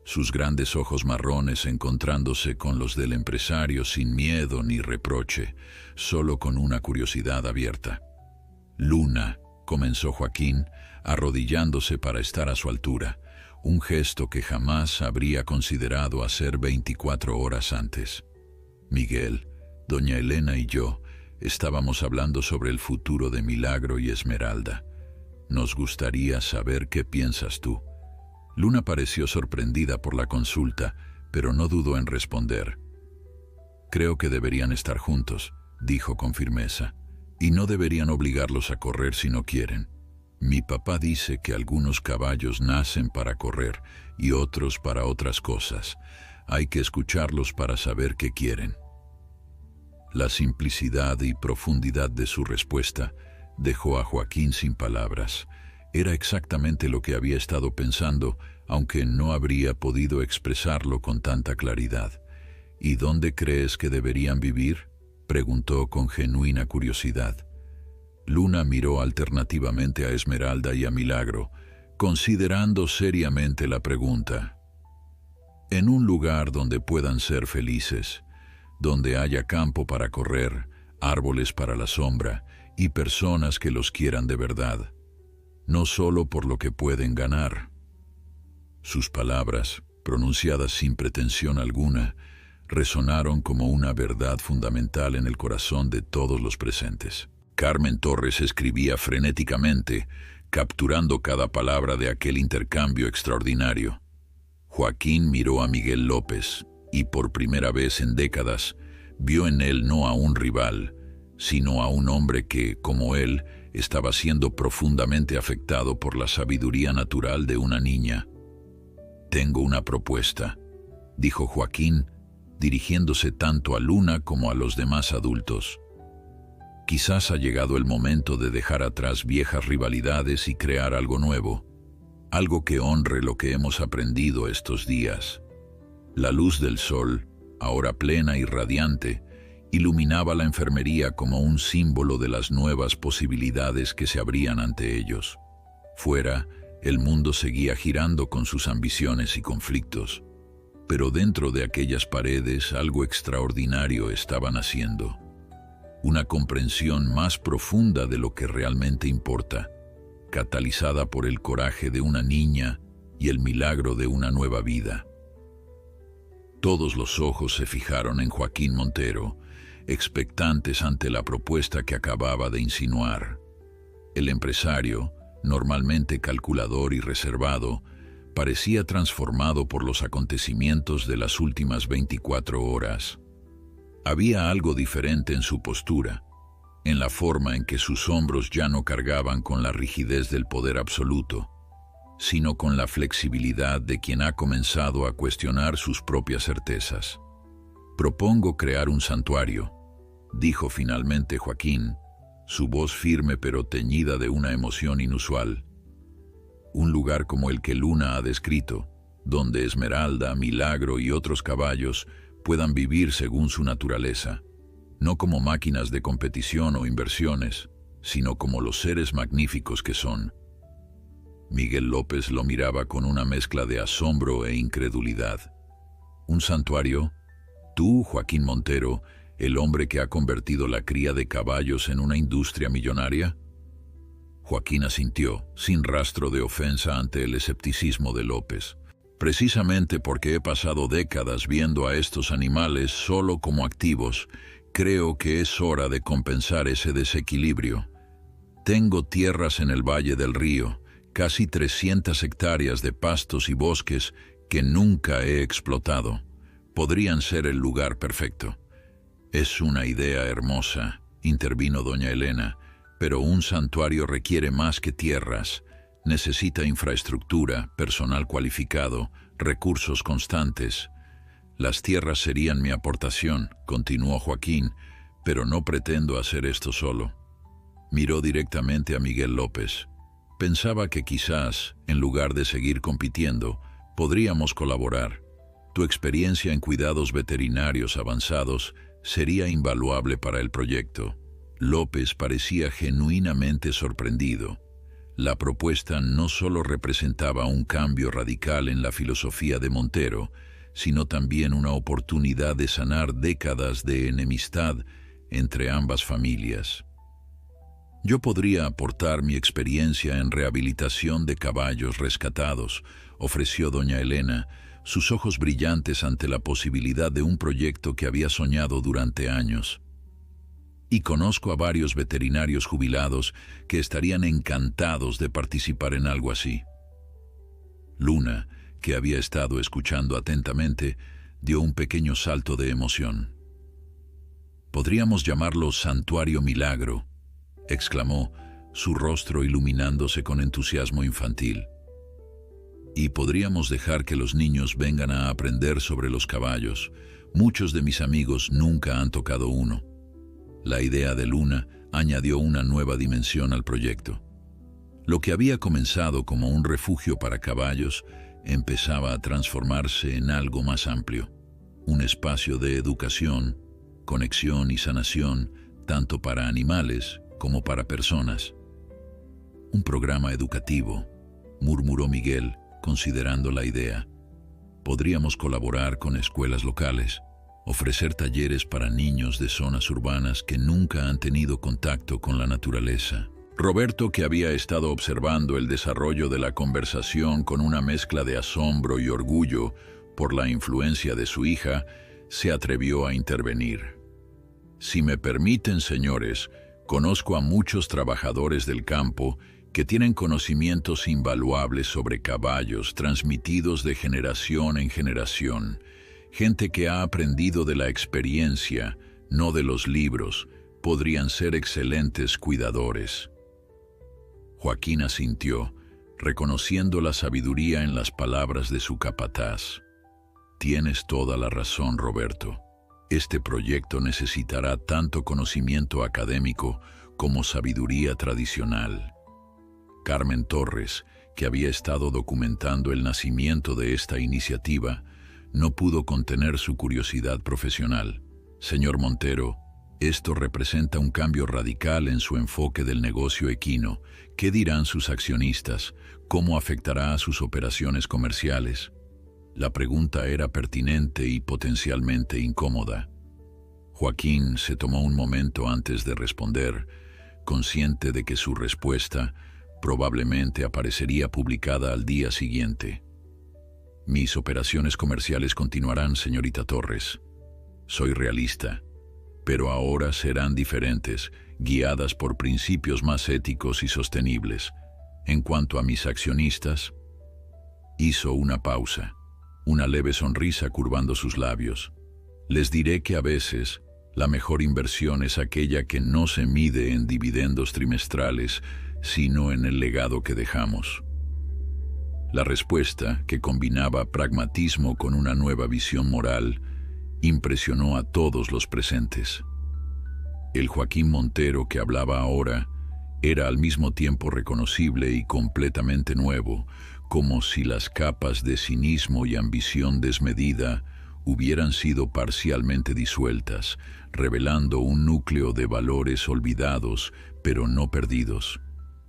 sus grandes ojos marrones encontrándose con los del empresario sin miedo ni reproche, solo con una curiosidad abierta. «Luna», comenzó Joaquín, arrodillándose para estar a su altura, un gesto que jamás habría considerado hacer 24 horas antes. Miguel, doña Elena y yo estábamos hablando sobre el futuro de Milagro y Esmeralda. Nos gustaría saber qué piensas tú. Luna pareció sorprendida por la consulta, pero no dudó en responder. Creo que deberían estar juntos, dijo con firmeza, y no deberían obligarlos a correr si no quieren. Mi papá dice que algunos caballos nacen para correr y otros para otras cosas. Hay que escucharlos para saber qué quieren. La simplicidad y profundidad de su respuesta dejó a Joaquín sin palabras. Era exactamente lo que había estado pensando, aunque no habría podido expresarlo con tanta claridad. ¿Y dónde crees que deberían vivir?, preguntó con genuina curiosidad. Luna miró alternativamente a Esmeralda y a Milagro, considerando seriamente la pregunta. En un lugar donde puedan ser felices, donde haya campo para correr, árboles para la sombra y personas que los quieran de verdad, no solo por lo que pueden ganar. Sus palabras, pronunciadas sin pretensión alguna, resonaron como una verdad fundamental en el corazón de todos los presentes. Carmen Torres escribía frenéticamente, capturando cada palabra de aquel intercambio extraordinario. Joaquín miró a Miguel López y por primera vez en décadas vio en él no a un rival, sino a un hombre que, como él, estaba siendo profundamente afectado por la sabiduría natural de una niña. «Tengo una propuesta», dijo Joaquín, dirigiéndose tanto a Luna como a los demás adultos. «Quizás ha llegado el momento de dejar atrás viejas rivalidades y crear algo nuevo, algo que honre lo que hemos aprendido estos días». La luz del sol, ahora plena y radiante, iluminaba la enfermería como un símbolo de las nuevas posibilidades que se abrían ante ellos. Fuera, el mundo seguía girando con sus ambiciones y conflictos, pero dentro de aquellas paredes algo extraordinario estaba naciendo. Una comprensión más profunda de lo que realmente importa, catalizada por el coraje de una niña y el milagro de una nueva vida. Todos los ojos se fijaron en Joaquín Montero, expectantes ante la propuesta que acababa de insinuar. El empresario, normalmente calculador y reservado, parecía transformado por los acontecimientos de las últimas 24 horas. Había algo diferente en su postura, en la forma en que sus hombros ya no cargaban con la rigidez del poder absoluto, sino con la flexibilidad de quien ha comenzado a cuestionar sus propias certezas. «Propongo crear un santuario», dijo finalmente Joaquín, su voz firme pero teñida de una emoción inusual. «Un lugar como el que Luna ha descrito, donde Esmeralda, Milagro y otros caballos puedan vivir según su naturaleza, no como máquinas de competición o inversiones, sino como los seres magníficos que son». Miguel López lo miraba con una mezcla de asombro e incredulidad. «¿Un santuario? ¿Tú, Joaquín Montero, el hombre que ha convertido la cría de caballos en una industria millonaria?» Joaquín asintió, sin rastro de ofensa ante el escepticismo de López. «Precisamente porque he pasado décadas viendo a estos animales solo como activos, creo que es hora de compensar ese desequilibrio. Tengo tierras en el Valle del Río, casi 300 hectáreas de pastos y bosques que nunca he explotado. Podrían ser el lugar perfecto». «Es una idea hermosa», intervino doña Elena, «pero un santuario requiere más que tierras. Necesita infraestructura, personal cualificado, recursos constantes». «Las tierras serían mi aportación», continuó Joaquín, «pero no pretendo hacer esto solo». Miró directamente a Miguel López. Pensaba que quizás, en lugar de seguir compitiendo, podríamos colaborar. Tu experiencia en cuidados veterinarios avanzados sería invaluable para el proyecto. López parecía genuinamente sorprendido. La propuesta no solo representaba un cambio radical en la filosofía de Montero, sino también una oportunidad de sanar décadas de enemistad entre ambas familias. Yo podría aportar mi experiencia en rehabilitación de caballos rescatados, ofreció doña Elena, sus ojos brillantes ante la posibilidad de un proyecto que había soñado durante años. Y conozco a varios veterinarios jubilados que estarían encantados de participar en algo así. Luna, que había estado escuchando atentamente, dio un pequeño salto de emoción. «Podríamos llamarlo Santuario Milagro», exclamó, su rostro iluminándose con entusiasmo infantil. «Y podríamos dejar que los niños vengan a aprender sobre los caballos. Muchos de mis amigos nunca han tocado uno». La idea de Luna añadió una nueva dimensión al proyecto. Lo que había comenzado como un refugio para caballos empezaba a transformarse en algo más amplio, un espacio de educación, conexión y sanación, tanto para animales como para personas. «Un programa educativo», murmuró Miguel, considerando la idea. «Podríamos colaborar con escuelas locales, ofrecer talleres para niños de zonas urbanas que nunca han tenido contacto con la naturaleza». Roberto, que había estado observando el desarrollo de la conversación con una mezcla de asombro y orgullo por la influencia de su hija, se atrevió a intervenir. «Si me permiten, señores, conozco a muchos trabajadores del campo que tienen conocimientos invaluables sobre caballos transmitidos de generación en generación, gente que ha aprendido de la experiencia, no de los libros, podrían ser excelentes cuidadores». Joaquín asintió, reconociendo la sabiduría en las palabras de su capataz. «Tienes toda la razón, Roberto. Este proyecto necesitará tanto conocimiento académico como sabiduría tradicional». Carmen Torres, que había estado documentando el nacimiento de esta iniciativa, no pudo contener su curiosidad profesional. «Señor Montero, esto representa un cambio radical en su enfoque del negocio equino. ¿Qué dirán sus accionistas? ¿Cómo afectará a sus operaciones comerciales?». La pregunta era pertinente y potencialmente incómoda. Joaquín se tomó un momento antes de responder, consciente de que su respuesta probablemente aparecería publicada al día siguiente. «Mis operaciones comerciales continuarán, señorita Torres. Soy realista, pero ahora serán diferentes, guiadas por principios más éticos y sostenibles. En cuanto a mis accionistas», hizo una pausa, una leve sonrisa curvando sus labios. «Les diré que a veces la mejor inversión es aquella que no se mide en dividendos trimestrales, sino en el legado que dejamos». La respuesta, que combinaba pragmatismo con una nueva visión moral, impresionó a todos los presentes. El Joaquín Montero que hablaba ahora era al mismo tiempo reconocible y completamente nuevo, como si las capas de cinismo y ambición desmedida hubieran sido parcialmente disueltas, revelando un núcleo de valores olvidados, pero no perdidos.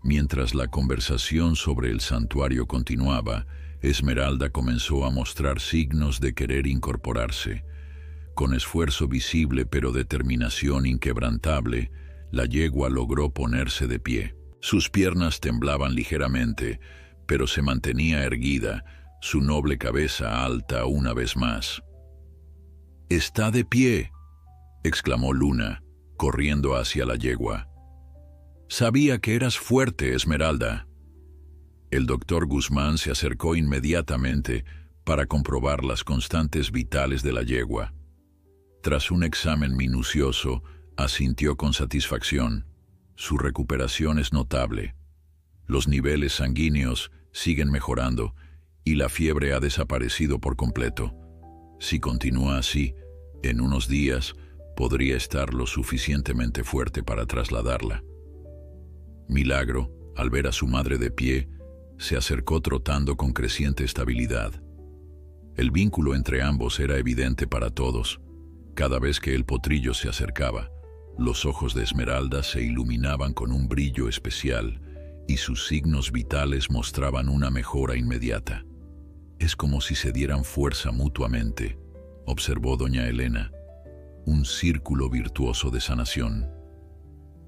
Mientras la conversación sobre el santuario continuaba, Esmeralda comenzó a mostrar signos de querer incorporarse. Con esfuerzo visible pero determinación inquebrantable, la yegua logró ponerse de pie. Sus piernas temblaban ligeramente, pero se mantenía erguida, su noble cabeza alta una vez más. «¡Está de pie!», exclamó Luna, corriendo hacia la yegua. «Sabía que eras fuerte, Esmeralda». El doctor Guzmán se acercó inmediatamente para comprobar las constantes vitales de la yegua. Tras un examen minucioso, asintió con satisfacción. Su recuperación es notable. Los niveles sanguíneos siguen mejorando y la fiebre ha desaparecido por completo. Si continúa así, en unos días podría estar lo suficientemente fuerte para trasladarla. Milagro, al ver a su madre de pie, se acercó trotando con creciente estabilidad. El vínculo entre ambos era evidente para todos. Cada vez que el potrillo se acercaba, los ojos de Esmeralda se iluminaban con un brillo especial, y sus signos vitales mostraban una mejora inmediata. «Es como si se dieran fuerza mutuamente», observó doña Elena. «Un círculo virtuoso de sanación».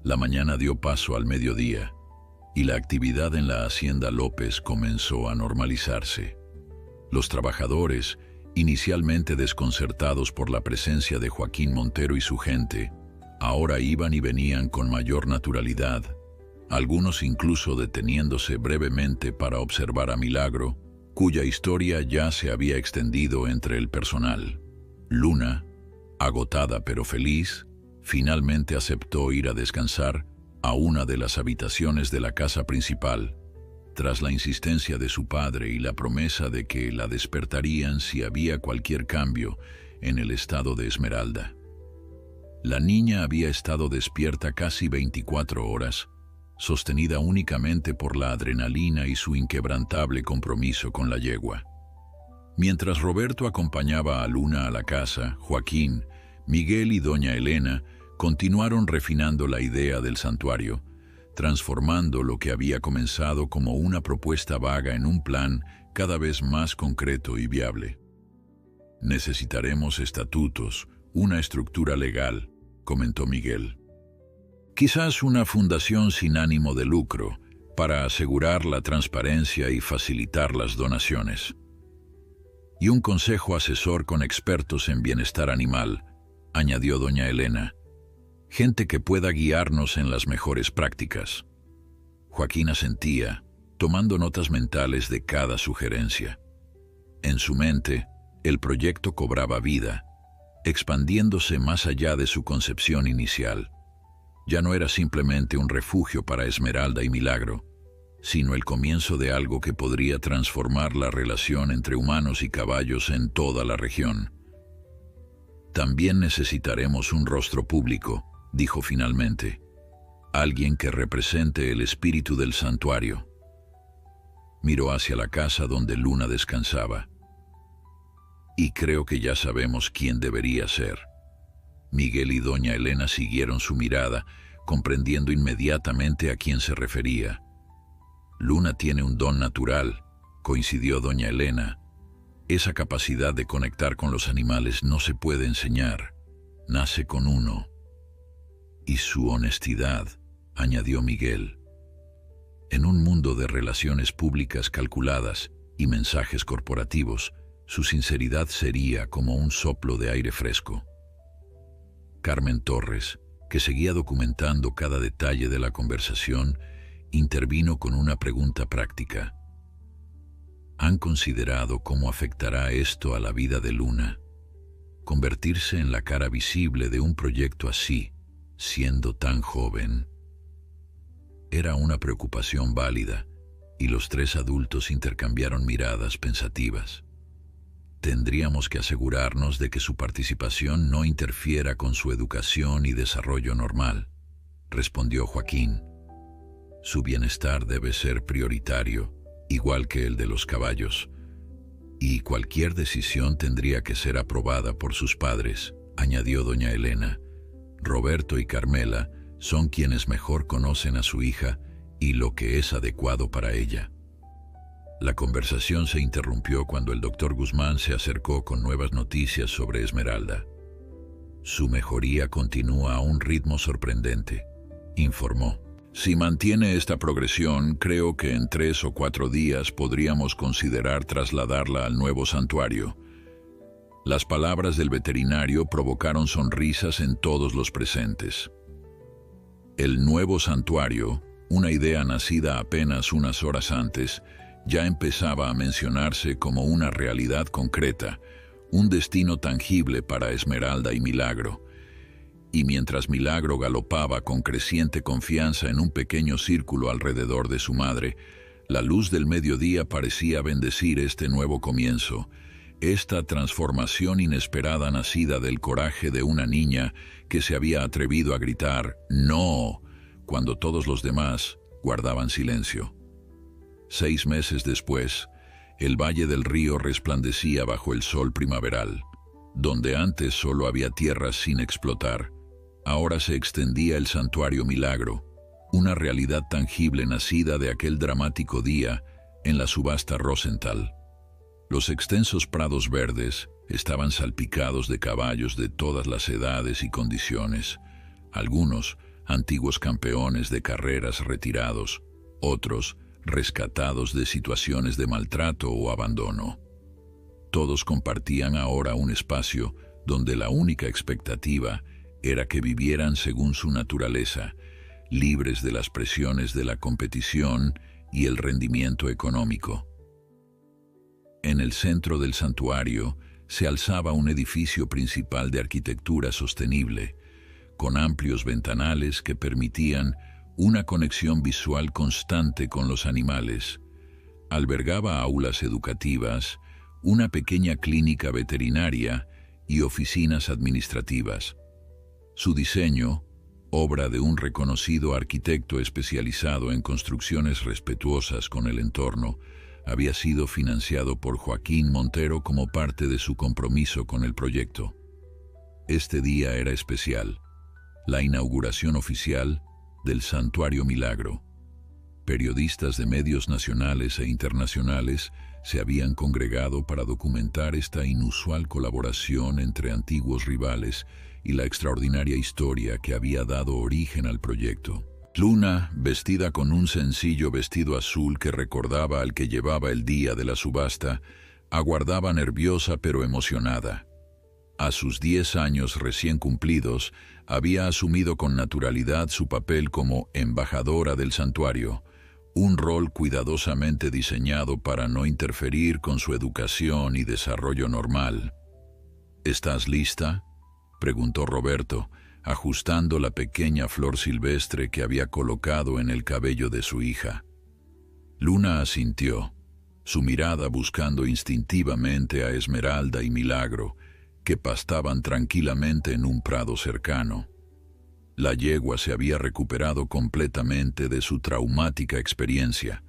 La mañana dio paso al mediodía, y la actividad en la hacienda López comenzó a normalizarse. Los trabajadores, inicialmente desconcertados por la presencia de Joaquín Montero y su gente, ahora iban y venían con mayor naturalidad, algunos incluso deteniéndose brevemente para observar a Milagro, cuya historia ya se había extendido entre el personal. Luna, agotada pero feliz, finalmente aceptó ir a descansar a una de las habitaciones de la casa principal, tras la insistencia de su padre y la promesa de que la despertarían si había cualquier cambio en el estado de Esmeralda. La niña había estado despierta casi 24 horas, sostenida únicamente por la adrenalina y su inquebrantable compromiso con la yegua. Mientras Roberto acompañaba a Luna a la casa, Joaquín, Miguel y doña Elena continuaron refinando la idea del santuario, transformando lo que había comenzado como una propuesta vaga en un plan cada vez más concreto y viable. «Necesitaremos estatutos, una estructura legal», comentó Miguel. «Quizás una fundación sin ánimo de lucro, para asegurar la transparencia y facilitar las donaciones. Y un consejo asesor con expertos en bienestar animal», añadió doña Elena. «Gente que pueda guiarnos en las mejores prácticas». Joaquín asentía, tomando notas mentales de cada sugerencia. En su mente, el proyecto cobraba vida, expandiéndose más allá de su concepción inicial. Ya no era simplemente un refugio para Esmeralda y Milagro, sino el comienzo de algo que podría transformar la relación entre humanos y caballos en toda la región. «También necesitaremos un rostro público», dijo finalmente. «Alguien que represente el espíritu del santuario». Miró hacia la casa donde Luna descansaba. «Y creo que ya sabemos quién debería ser». Miguel y doña Elena siguieron su mirada, comprendiendo inmediatamente a quién se refería. «Luna tiene un don natural», coincidió doña Elena. «Esa capacidad de conectar con los animales no se puede enseñar, nace con uno». «Y su honestidad», añadió Miguel. En un mundo de relaciones públicas calculadas y mensajes corporativos, su sinceridad sería como un soplo de aire fresco. Carmen Torres, que seguía documentando cada detalle de la conversación, intervino con una pregunta práctica. ¿Han considerado cómo afectará esto a la vida de Luna? Convertirse en la cara visible de un proyecto así, siendo tan joven. Era una preocupación válida, y los tres adultos intercambiaron miradas pensativas. «Tendríamos que asegurarnos de que su participación no interfiera con su educación y desarrollo normal», respondió Joaquín. «Su bienestar debe ser prioritario, igual que el de los caballos, y cualquier decisión tendría que ser aprobada por sus padres», añadió doña Elena. «Roberto y Carmela son quienes mejor conocen a su hija y lo que es adecuado para ella». La conversación se interrumpió cuando el doctor Guzmán se acercó con nuevas noticias sobre Esmeralda. «Su mejoría continúa a un ritmo sorprendente», informó. «Si mantiene esta progresión, creo que en 3 o 4 días podríamos considerar trasladarla al nuevo santuario». Las palabras del veterinario provocaron sonrisas en todos los presentes. El nuevo santuario, una idea nacida apenas unas horas antes, ya empezaba a mencionarse como una realidad concreta, un destino tangible para Esmeralda y Milagro. Y mientras Milagro galopaba con creciente confianza en un pequeño círculo alrededor de su madre, la luz del mediodía parecía bendecir este nuevo comienzo, esta transformación inesperada nacida del coraje de una niña que se había atrevido a gritar «¡No!» cuando todos los demás guardaban silencio. 6 meses después, el Valle del Río resplandecía bajo el sol primaveral. Donde antes solo había tierras sin explotar, ahora se extendía el santuario Milagro, una realidad tangible nacida de aquel dramático día en la subasta Rosenthal. Los extensos prados verdes estaban salpicados de caballos de todas las edades y condiciones, algunos antiguos campeones de carreras retirados, otros rescatados de situaciones de maltrato o abandono. Todos compartían ahora un espacio donde la única expectativa era que vivieran según su naturaleza, libres de las presiones de la competición y el rendimiento económico. En el centro del santuario se alzaba un edificio principal de arquitectura sostenible, con amplios ventanales que permitían una conexión visual constante con los animales. Albergaba aulas educativas, una pequeña clínica veterinaria y oficinas administrativas. Su diseño, obra de un reconocido arquitecto especializado en construcciones respetuosas con el entorno, había sido financiado por Joaquín Montero como parte de su compromiso con el proyecto. Este día era especial, la inauguración oficial del Santuario Milagro. Periodistas de medios nacionales e internacionales se habían congregado para documentar esta inusual colaboración entre antiguos rivales y la extraordinaria historia que había dado origen al proyecto. Luna, vestida con un sencillo vestido azul que recordaba al que llevaba el día de la subasta, aguardaba nerviosa pero emocionada. A sus 10 años recién cumplidos, había asumido con naturalidad su papel como embajadora del santuario, un rol cuidadosamente diseñado para no interferir con su educación y desarrollo normal. ¿Estás lista?, preguntó Roberto, ajustando la pequeña flor silvestre que había colocado en el cabello de su hija. Luna asintió, su mirada buscando instintivamente a Esmeralda y Milagro, que pastaban tranquilamente en un prado cercano. La yegua se había recuperado completamente de su traumática experiencia,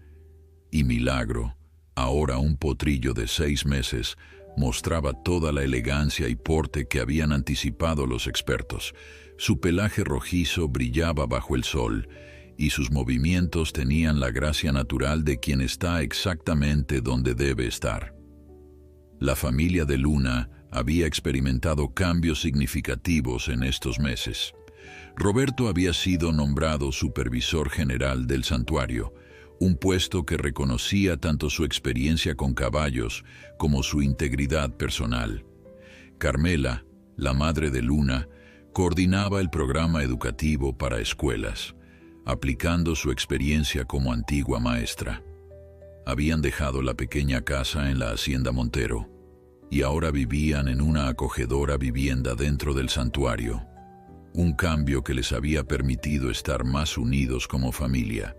y Milagro, ahora un potrillo de 6 meses, mostraba toda la elegancia y porte que habían anticipado los expertos. Su pelaje rojizo brillaba bajo el sol, y sus movimientos tenían la gracia natural de quien está exactamente donde debe estar. La familia de Luna había experimentado cambios significativos en estos meses. Roberto había sido nombrado supervisor general del santuario, un puesto que reconocía tanto su experiencia con caballos como su integridad personal. Carmela, la madre de Luna, coordinaba el programa educativo para escuelas, aplicando su experiencia como antigua maestra. Habían dejado la pequeña casa en la hacienda Montero, y ahora vivían en una acogedora vivienda dentro del santuario, un cambio que les había permitido estar más unidos como familia.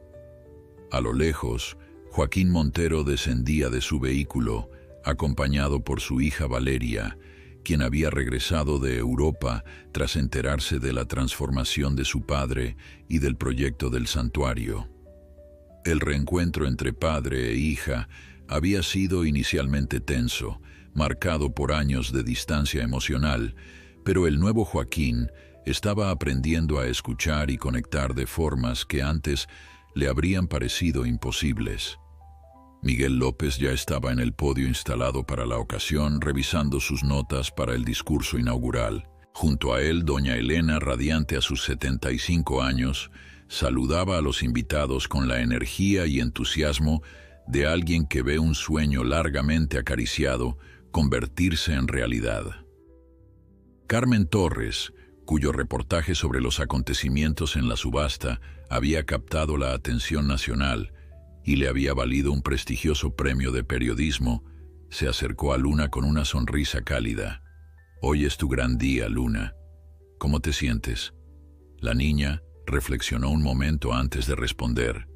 A lo lejos, Joaquín Montero descendía de su vehículo, acompañado por su hija Valeria, quien había regresado de Europa tras enterarse de la transformación de su padre y del proyecto del santuario. El reencuentro entre padre e hija había sido inicialmente tenso, marcado por años de distancia emocional, pero el nuevo Joaquín estaba aprendiendo a escuchar y conectar de formas que antes le habrían parecido imposibles. Miguel López ya estaba en el podio instalado para la ocasión, revisando sus notas para el discurso inaugural. Junto a él, doña Elena, radiante a sus 75 años, saludaba a los invitados con la energía y entusiasmo de alguien que ve un sueño largamente acariciado convertirse en realidad. Carmen Torres, cuyo reportaje sobre los acontecimientos en la subasta había captado la atención nacional y le había valido un prestigioso premio de periodismo, se acercó a Luna con una sonrisa cálida. «Hoy es tu gran día, Luna. ¿Cómo te sientes?». La niña reflexionó un momento antes de responder.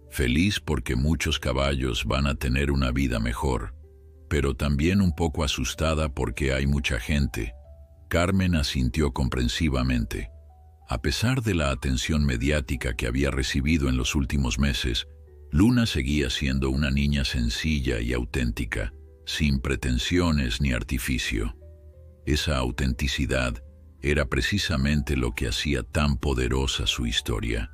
«Feliz porque muchos caballos van a tener una vida mejor, pero también un poco asustada porque hay mucha gente». Carmen asintió comprensivamente. A pesar de la atención mediática que había recibido en los últimos meses, Luna seguía siendo una niña sencilla y auténtica, sin pretensiones ni artificio. Esa autenticidad era precisamente lo que hacía tan poderosa su historia.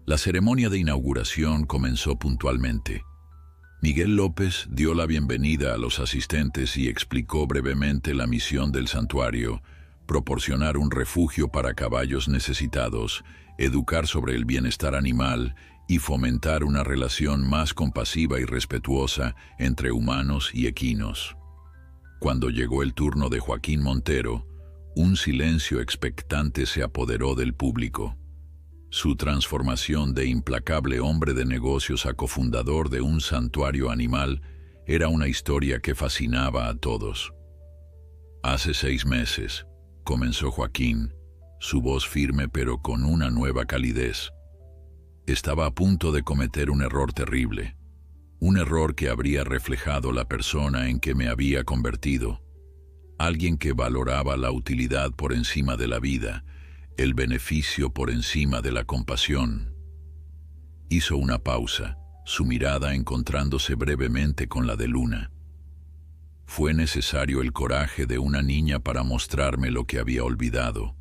La ceremonia de inauguración comenzó puntualmente. Miguel López dio la bienvenida a los asistentes y explicó brevemente la misión del santuario: proporcionar un refugio para caballos necesitados, educar sobre el bienestar animal y fomentar una relación más compasiva y respetuosa entre humanos y equinos. Cuando llegó el turno de Joaquín Montero, un silencio expectante se apoderó del público. Su transformación de implacable hombre de negocios a cofundador de un santuario animal era una historia que fascinaba a todos. Hace 6 meses, comenzó Joaquín, su voz firme pero con una nueva calidez. Estaba a punto de cometer un error terrible, un error que habría reflejado la persona en que me había convertido. Alguien que valoraba la utilidad por encima de la vida, el beneficio por encima de la compasión. Hizo una pausa, su mirada encontrándose brevemente con la de Luna. Fue necesario el coraje de una niña para mostrarme lo que había olvidado,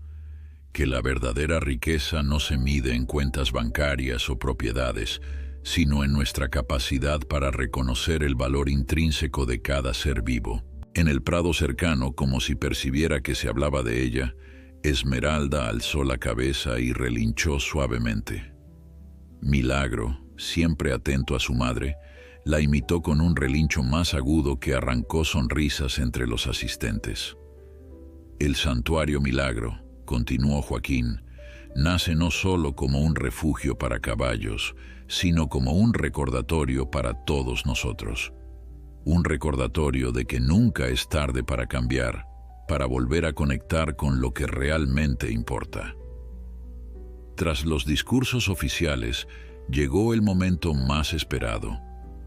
que la verdadera riqueza no se mide en cuentas bancarias o propiedades, sino en nuestra capacidad para reconocer el valor intrínseco de cada ser vivo. En el prado cercano, como si percibiera que se hablaba de ella, Esmeralda alzó la cabeza y relinchó suavemente. Milagro, siempre atento a su madre, la imitó con un relincho más agudo que arrancó sonrisas entre los asistentes. El santuario Milagro, continuó Joaquín, nace no solo como un refugio para caballos, sino como un recordatorio para todos nosotros. Un recordatorio de que nunca es tarde para cambiar, para volver a conectar con lo que realmente importa. Tras los discursos oficiales, llegó el momento más esperado.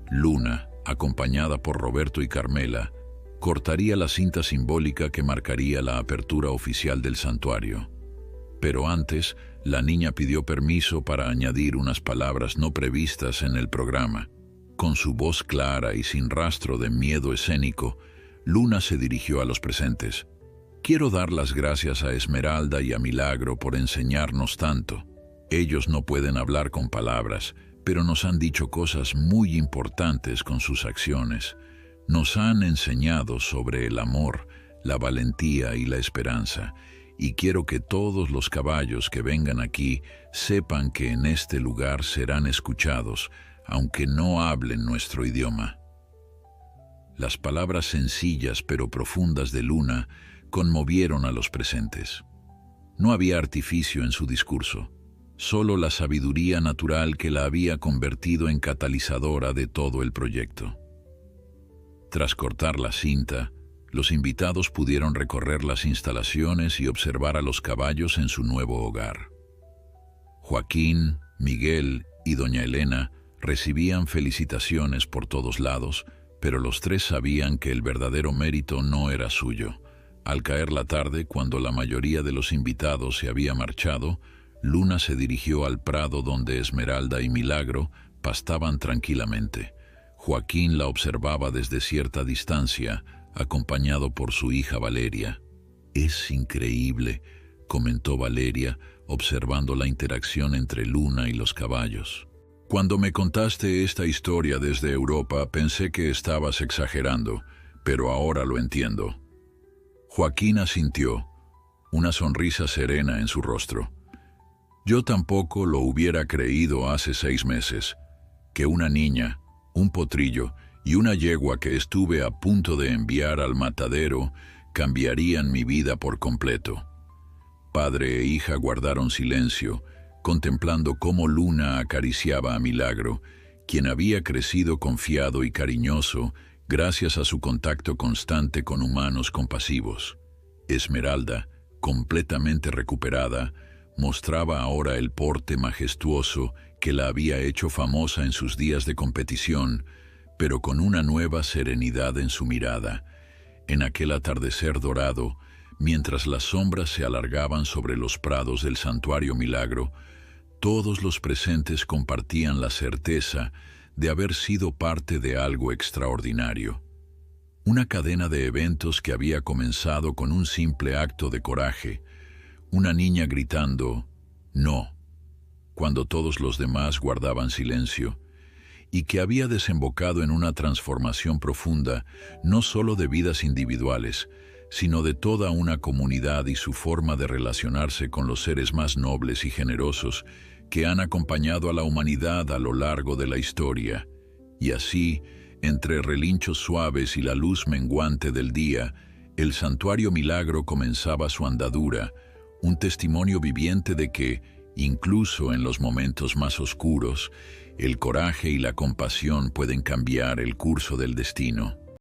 Luna, acompañada por Roberto y Carmela, cortaría la cinta simbólica que marcaría la apertura oficial del santuario. Pero antes, la niña pidió permiso para añadir unas palabras no previstas en el programa. Con su voz clara y sin rastro de miedo escénico, Luna se dirigió a los presentes. Quiero dar las gracias a Esmeralda y a Milagro por enseñarnos tanto. Ellos no pueden hablar con palabras, pero nos han dicho cosas muy importantes con sus acciones. Nos han enseñado sobre el amor, la valentía y la esperanza, y quiero que todos los caballos que vengan aquí sepan que en este lugar serán escuchados, aunque no hablen nuestro idioma. Las palabras sencillas pero profundas de Luna conmovieron a los presentes. No había artificio en su discurso, solo la sabiduría natural que la había convertido en catalizadora de todo el proyecto. Tras cortar la cinta, los invitados pudieron recorrer las instalaciones y observar a los caballos en su nuevo hogar. Joaquín, Miguel y doña Elena recibían felicitaciones por todos lados, pero los tres sabían que el verdadero mérito no era suyo. Al caer la tarde, cuando la mayoría de los invitados se había marchado, Luna se dirigió al prado donde Esmeralda y Milagro pastaban tranquilamente. Joaquín la observaba desde cierta distancia, acompañado por su hija Valeria. «Es increíble», comentó Valeria, observando la interacción entre Luna y los caballos. «Cuando me contaste esta historia desde Europa, pensé que estabas exagerando, pero ahora lo entiendo». Joaquín asintió, una sonrisa serena en su rostro. «Yo tampoco lo hubiera creído hace 6 meses, que una niña, un potrillo y una yegua que estuve a punto de enviar al matadero cambiarían mi vida por completo». Padre e hija guardaron silencio, contemplando cómo Luna acariciaba a Milagro, quien había crecido confiado y cariñoso gracias a su contacto constante con humanos compasivos. Esmeralda, completamente recuperada, mostraba ahora el porte majestuoso que la había hecho famosa en sus días de competición, pero con una nueva serenidad en su mirada. En aquel atardecer dorado, mientras las sombras se alargaban sobre los prados del santuario Milagro, todos los presentes compartían la certeza de haber sido parte de algo extraordinario. Una cadena de eventos que había comenzado con un simple acto de coraje, una niña gritando «no», cuando todos los demás guardaban silencio, y que había desembocado en una transformación profunda, no solo de vidas individuales, sino de toda una comunidad y su forma de relacionarse con los seres más nobles y generosos que han acompañado a la humanidad a lo largo de la historia. Y así, entre relinchos suaves y la luz menguante del día, el Santuario Milagro comenzaba su andadura, un testimonio viviente de que, incluso en los momentos más oscuros, el coraje y la compasión pueden cambiar el curso del destino.